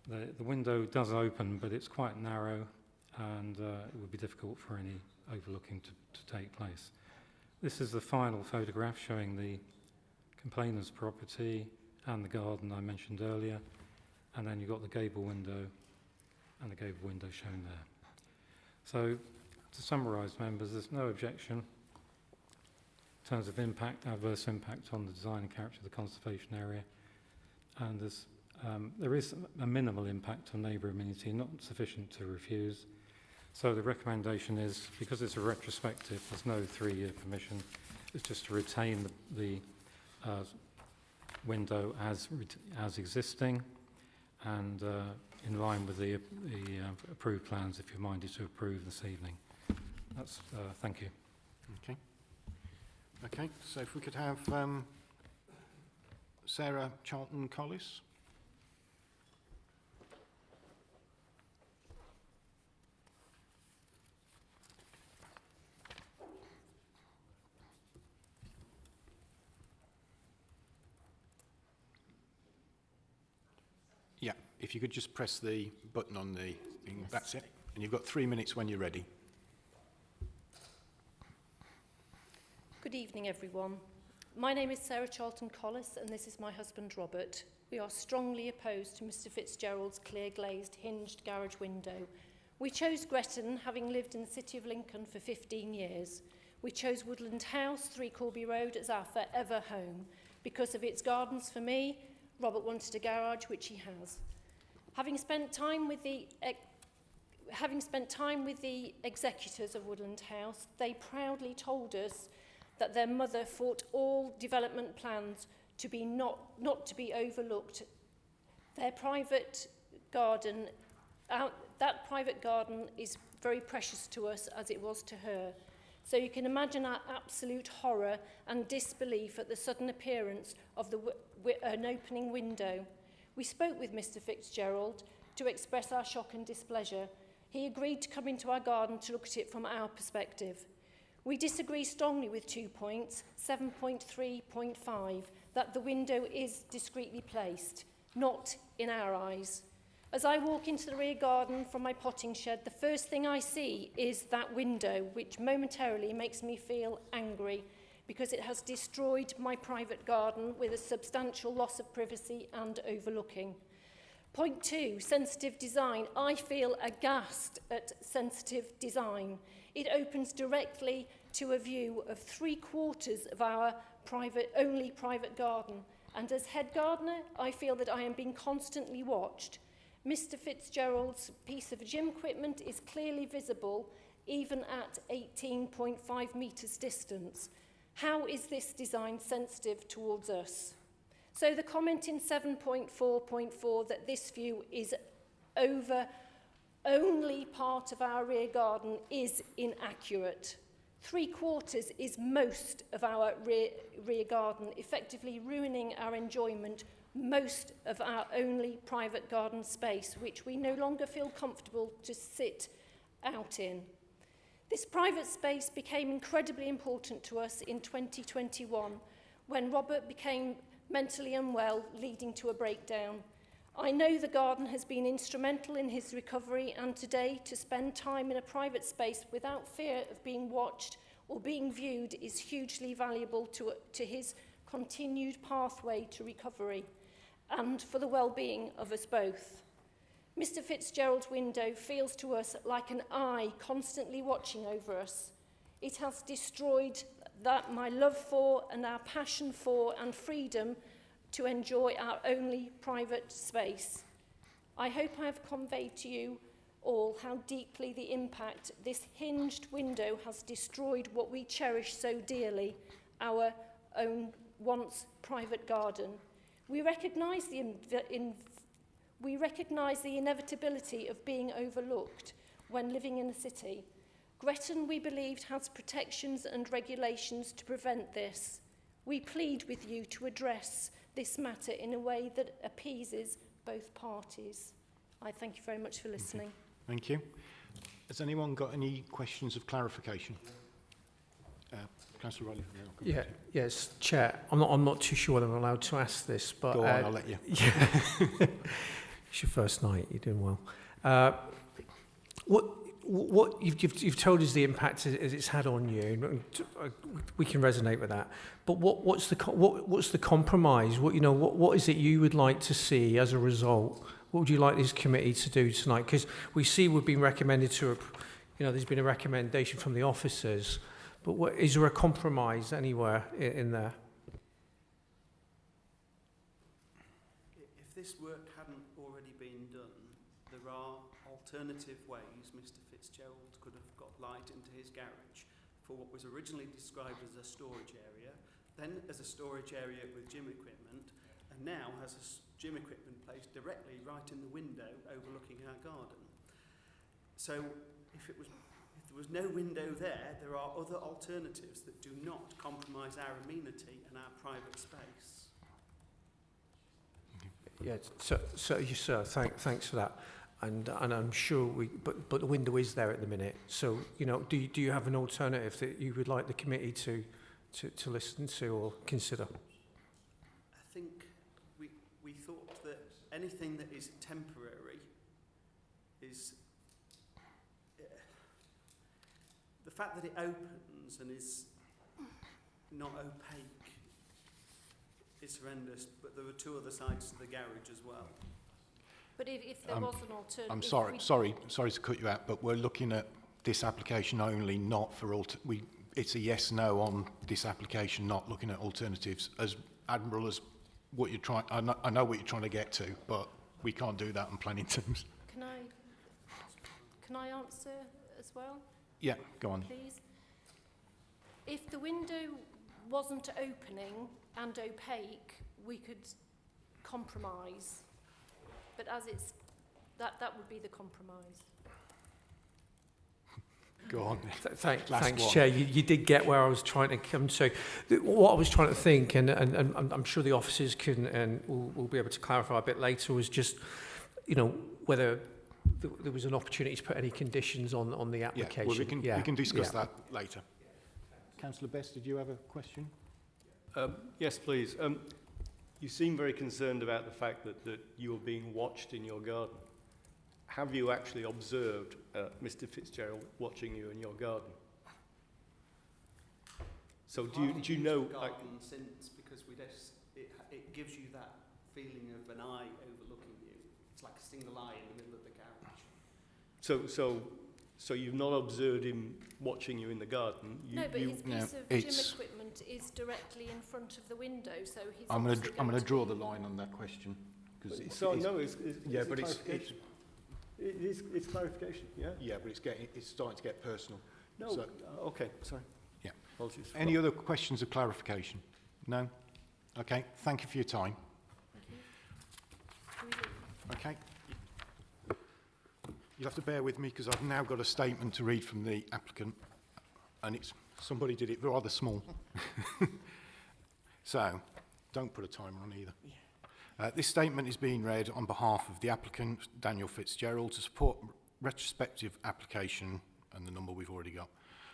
The window does open, but it's quite narrow, and it would be difficult for any overlooking to take place. This is the final photograph showing the complainant's property and the garden I mentioned earlier, and then you've got the gable window and the gable window shown there. So, to summarise, members, there's no objection in terms of adverse impact on the design and character of the conservation area, and there is a minimal impact on neighbour amenity, not sufficient to refuse. So the recommendation is, because it's a retrospective, there's no 3-year permission, it's just to retain the window as existing, and in line with the approved plans, if you're minded to approve this evening. That's thank you. Okay, so if we could have Sarah Charlton-Collis. Yeah, if you could just press the button on the thing, that's it. And you've got 3 minutes when you're ready. Good evening, everyone. My name is Sarah Charlton-Collis, and this is my husband, Robert. We are strongly opposed to Mr Fitzgerald's clear glazed hinged garage window, We chose Gretton, having lived in the city of Lincoln for 15 years. We chose Woodland House, 3 Corby Road, as our forever home. Because of its gardens for me, Robert wanted a garage, which he has. Having spent time with the executors of Woodland House, they proudly told us that their mother fought all development plans to be not to be overlooked. Their private garden, that private garden is very precious to us, as it was to her. So you can imagine our absolute horror and disbelief at the sudden appearance of an opening window. We spoke with Mr. Fitzgerald to express our shock and displeasure. He agreed to come into our garden to look at it from our perspective. We disagree strongly with 2 points, 7.3.5, that the window is discreetly placed, not in our eyes. As I walk into the rear garden from my potting shed, the first thing I see is that window, which momentarily makes me feel angry because it has destroyed my private garden with a substantial loss of privacy and overlooking. Point 2, sensitive design. I feel aghast at sensitive design. It opens directly to a view of 3/4 of our only private garden. And as head gardener, I feel that I am being constantly watched. Mr. Fitzgerald's piece of gym equipment is clearly visible, even at 18.5 metres distance. How is this design sensitive towards us? So the comment in 7.4.4 that this view is over only part of our rear garden is inaccurate. 3/4 is most of our rear garden, effectively ruining our enjoyment most of our only private garden space, which we no longer feel comfortable to sit out in. This private space became incredibly important to us in 2021 when Robert became mentally unwell, leading to a breakdown. I know the garden has been instrumental in his recovery, and today to spend time in a private space without fear of being watched or being viewed is hugely valuable to his continued pathway to recovery and for the well-being of us both. Mr. Fitzgerald's window feels to us like an eye constantly watching over us. It has destroyed that my love for and our passion for and freedom to enjoy our only private space. I hope I have conveyed to you all how deeply the impact this hinged window has destroyed what we cherish so dearly, our own once private garden. We recognise the inevitability of being overlooked when living in a city. Gretton, we believed, has protections and regulations to prevent this. We plead with you to address this matter in a way that appeases both parties. I thank you very much for listening. Thank you. Has anyone got any questions of clarification? Councillor Riley. Yes, Chair. I'm not too sure whether I'm allowed to ask this, but go on, I'll let you. It's your first night. You're doing well. What you've told us the impact as it's had on you. We can resonate with that. But what's the compromise? What is it you would like to see as a result? What would you like this committee to do tonight? Because we see we've been recommended to, there's been a recommendation from the officers. But is there a compromise anywhere in there? If this work hadn't already been done, there are alternative ways Mr. Fitzgerald could have got light into his garage for what was originally described as a storage area, then as a storage area with gym equipment, and now has a gym equipment placed directly right in the window overlooking our garden. So if there was no window there are other alternatives that do not compromise our amenity and our private space. Yeah, sir, thanks for that. And I'm sure but the window is there at the minute. So, do you have an alternative that you would like the committee to listen to or consider? I think we thought that anything that is temporary is the fact that it opens and is not opaque is horrendous, but there are two other sides to the garage as well. But if there was an alternative... I'm sorry to cut you out, but we're looking at this application only, not for it's a yes/no on this application, not looking at alternatives. As admirable as what you're trying, I know what you're trying to get to, but we can't do that in planning terms. Can I answer as well? Yeah, go on. Please. If the window wasn't opening and opaque, we could compromise. But as it's, that would be the compromise. Go on. Thanks, Chair. You did get where I was trying to come to. What I was trying to think, and I'm sure the officers can and will be able to clarify a bit later, was just, whether there was an opportunity to put any conditions on the application. Yeah, well, we can discuss that later. Councillor Best, did you have a question? Yes, please. You seem very concerned about the fact that you are being watched in your garden. Have you actually observed Mr. Fitzgerald watching you in your garden? So do you know? Garden since, because it gives you that feeling of an eye overlooking you. It's like a single eye in the middle of the garage. So you've not observed him watching you in the garden? His piece of gym equipment is directly in front of the window, so he's. I'm going to draw the line on that question because it's clarification. Yeah. Yeah, but it's starting to get personal. No. So, okay. Sorry. Yeah. Apologies. Any other questions of clarification? No. Okay. Thank you for your time. Okay. You'll have to bear with me because I've now got a statement to read from the applicant, and somebody did it rather small. So, don't put a timer on either. This statement is being read on behalf of the applicant, Daniel Fitzgerald, to support retrospective application, and the number we've already got,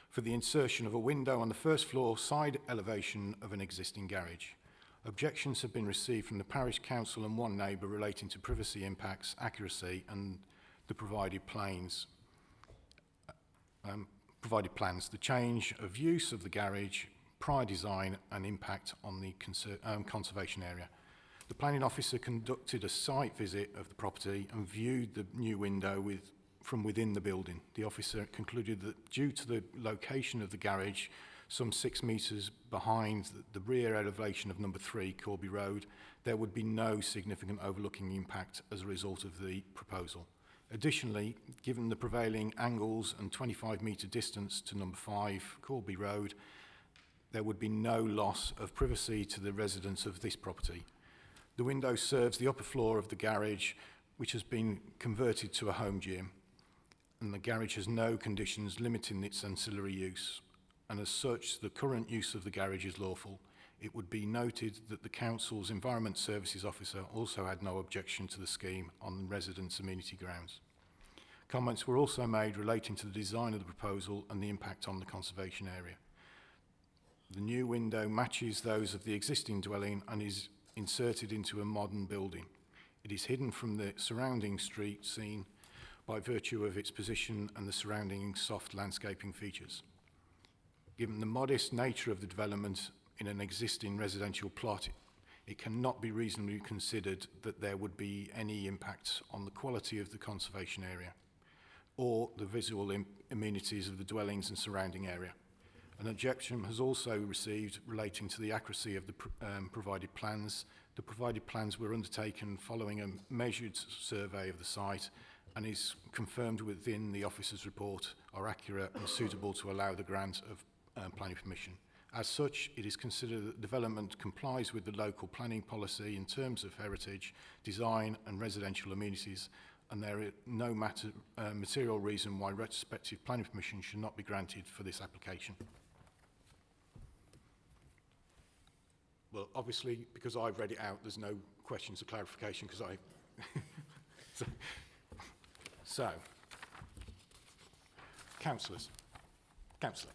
for the insertion of a window on the first floor side elevation of an existing garage. Objections have been received from the parish council and one neighbour relating to privacy impacts, accuracy, and the provided plans. The change of use of the garage, prior design, and impact on the conservation area. The planning officer conducted a site visit of the property and viewed the new window from within the building. The officer concluded that due to the location of the garage, some 6 metres behind the rear elevation of number 3 Corby Road, there would be no significant overlooking impact as a result of the proposal. Additionally, given the prevailing angles and 25-metre distance to number 5 Corby Road, there would be no loss of privacy to the residents of this property. The window serves the upper floor of the garage, which has been converted to a home gym, and the garage has no conditions limiting its ancillary use, and as such, the current use of the garage is lawful. It would be noted that the Council's Environment Services Officer also had no objection to the scheme on residents' amenity grounds. Comments were also made relating to the design of the proposal and the impact on the conservation area. The new window matches those of the existing dwelling and is inserted into a modern building. It is hidden from the surrounding street scene by virtue of its position and the surrounding soft landscaping features. Given the modest nature of the development in an existing residential plot, it cannot be reasonably considered that there would be any impact on the quality of the conservation area or the visual amenities of the dwellings and surrounding area. An objection has also received relating to the accuracy of the provided plans. The provided plans were undertaken following a measured survey of the site and is confirmed within the officer's report are accurate and suitable to allow the grant of planning permission. As such, it is considered that development complies with the local planning policy in terms of heritage, design and residential amenities, and there is no material reason why retrospective planning permission should not be granted for this application. Well, obviously, because I've read it out, there's no questions of clarification because I... So, councillors. Councillor.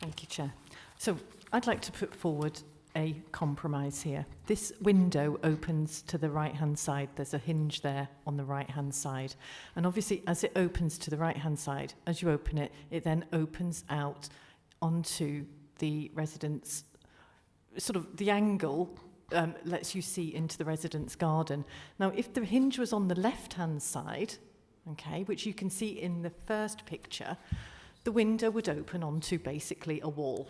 Thank you, Chair. So I'd like to put forward a compromise here. This window opens to the right-hand side. There's a hinge there on the right-hand side. And obviously, as it opens to the right-hand side, as you open it, it then opens out onto the residents, sort of the angle lets you see into the resident's garden. Now, if the hinge was on the left-hand side, okay, which you can see in the first picture, the window would open onto basically a wall.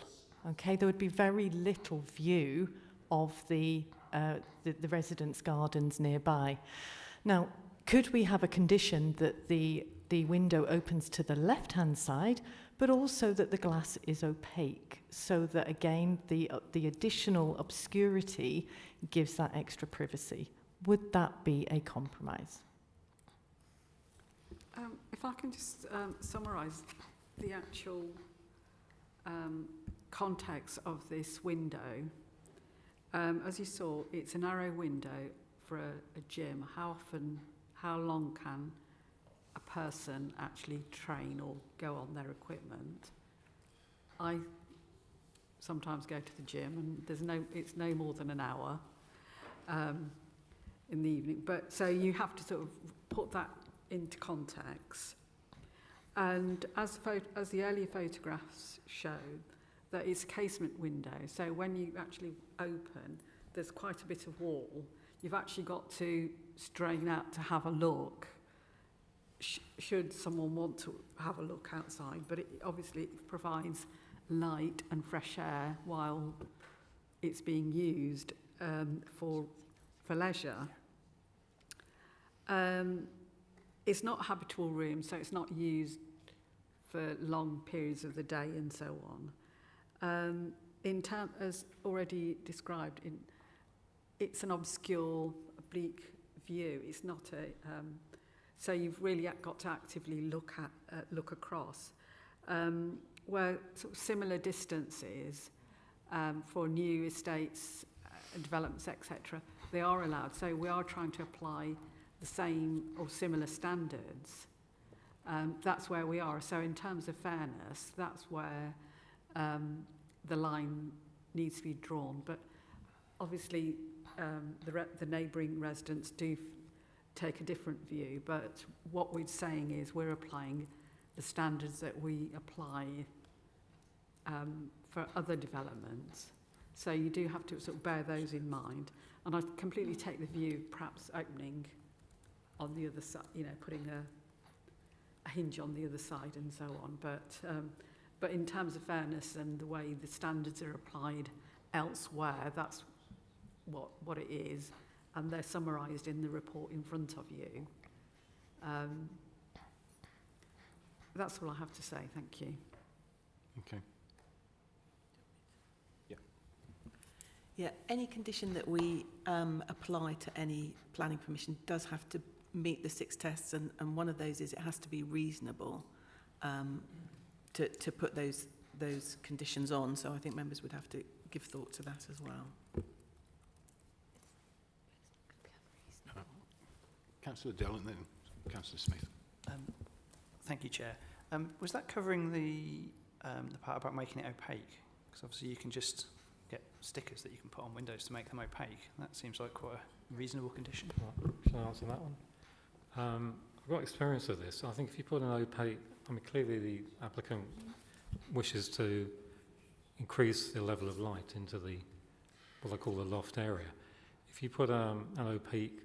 Okay, there would be very little view of the residents' gardens nearby. Now, could we have a condition that the window opens to the left-hand side, but also that the glass is opaque, so that again the additional obscurity gives that extra privacy? Would that be a compromise? If I can just summarise the actual context of this window. As you saw, it's a narrow window for a gym. How long can a person actually train or go on their equipment? I sometimes go to the gym and it's no more than an hour in the evening. But so you have to sort of put that into context. And as the earlier photographs showed, that it's a casement window. So when you actually open, there's quite a bit of wall. You've actually got to strain out to have a look, should someone want to have a look outside. But obviously it provides light and fresh air while it's being used for leisure. It's not a habitable room, so it's not used for long periods of the day and so on. As already described, it's an obscure, oblique view. It's not so you've really got to actively look across. Where sort of similar distances for new estates, developments, etc., they are allowed. So we are trying to apply the same or similar standards. That's where we are. So in terms of fairness, that's where the line needs to be drawn. But obviously, the neighbouring residents do take a different view. But what we're saying is we're applying the standards that we apply for other developments. So you do have to sort of bear those in mind. And I completely take the view, perhaps opening on the other side, putting a hinge on the other side and so on. But in terms of fairness and the way the standards are applied elsewhere, that's what it is, and they're summarised in the report in front of you. That's all I have to say. Thank you. Okay. Yeah. Yeah, any condition that we apply to any planning permission does have to meet the 6 tests, and one of those is it has to be reasonable to put those conditions on. So I think members would have to give thought to that as well. Councillor Dell and then Councillor Smith. Thank you, Chair. Was that covering the part about making it opaque? Because obviously you can just get stickers that you can put on windows to make them opaque. That seems like quite a reasonable condition. Shall I answer that one? I've got experience of this. I think if you put an opaque, clearly the applicant wishes to increase the level of light into what I call the loft area. If you put an opaque,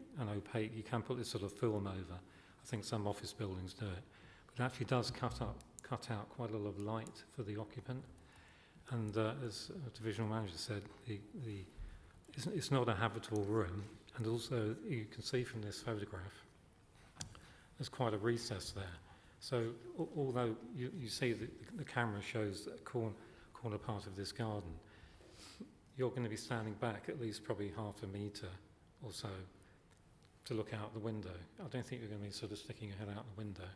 you can put this sort of film over. I think some office buildings do it. But it actually does cut out quite a lot of light for the occupant. And as a divisional manager said, it's not a habitable room. And also, you can see from this photograph, there's quite a recess there. So although you see the camera shows a corner part of this garden, you're going to be standing back at least probably half a metre or so to look out the window. I don't think you're going to be sort of sticking your head out the window.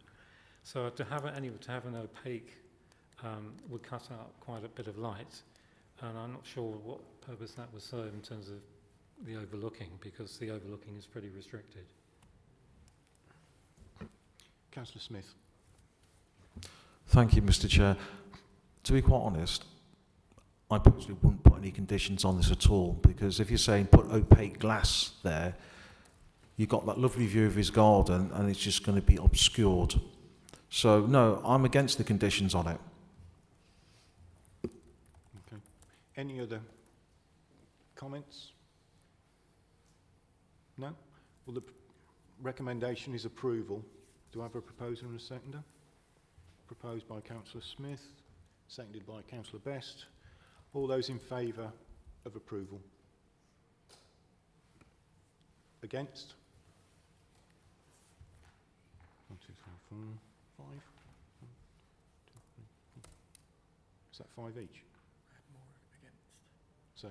So to have an opaque would cut out quite a bit of light, and I'm not sure what purpose that would serve in terms of the overlooking, because the overlooking is pretty restricted. Councillor Smith. Thank you, Mr. Chair. To be quite honest, I personally wouldn't put any conditions on this at all, because if you're saying put opaque glass there, you've got that lovely view of his garden and it's just going to be obscured. So no, I'm against the conditions on it. Okay. Any other comments? No? Well, the recommendation is approval. Do I have a proposer and a seconder? Proposed by Councillor Smith, seconded by Councillor Best. All those in favour of approval? Against? 1, 2, 3, 4, 5. 1, 2, 3, 4. Is that 5 each? So,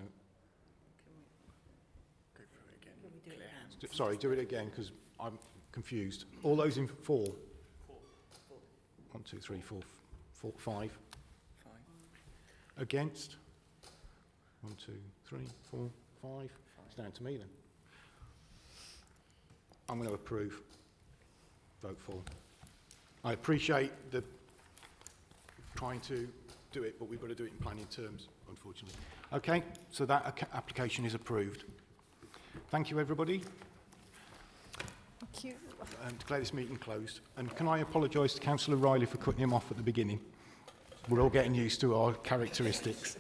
sorry, do it again because I'm confused. All those in 4? 1, 2, 3, 4, 5. Against? 1, 2, 3, 4, 5. It's down to me then. I'm going to approve. Vote for. I appreciate the trying to do it, but we've got to do it in planning terms, unfortunately. Okay, so that application is approved. Thank you, everybody. Thank you. And declare this meeting closed. And can I apologise to Councillor Riley for cutting him off at the beginning? We're all getting used to our characteristics.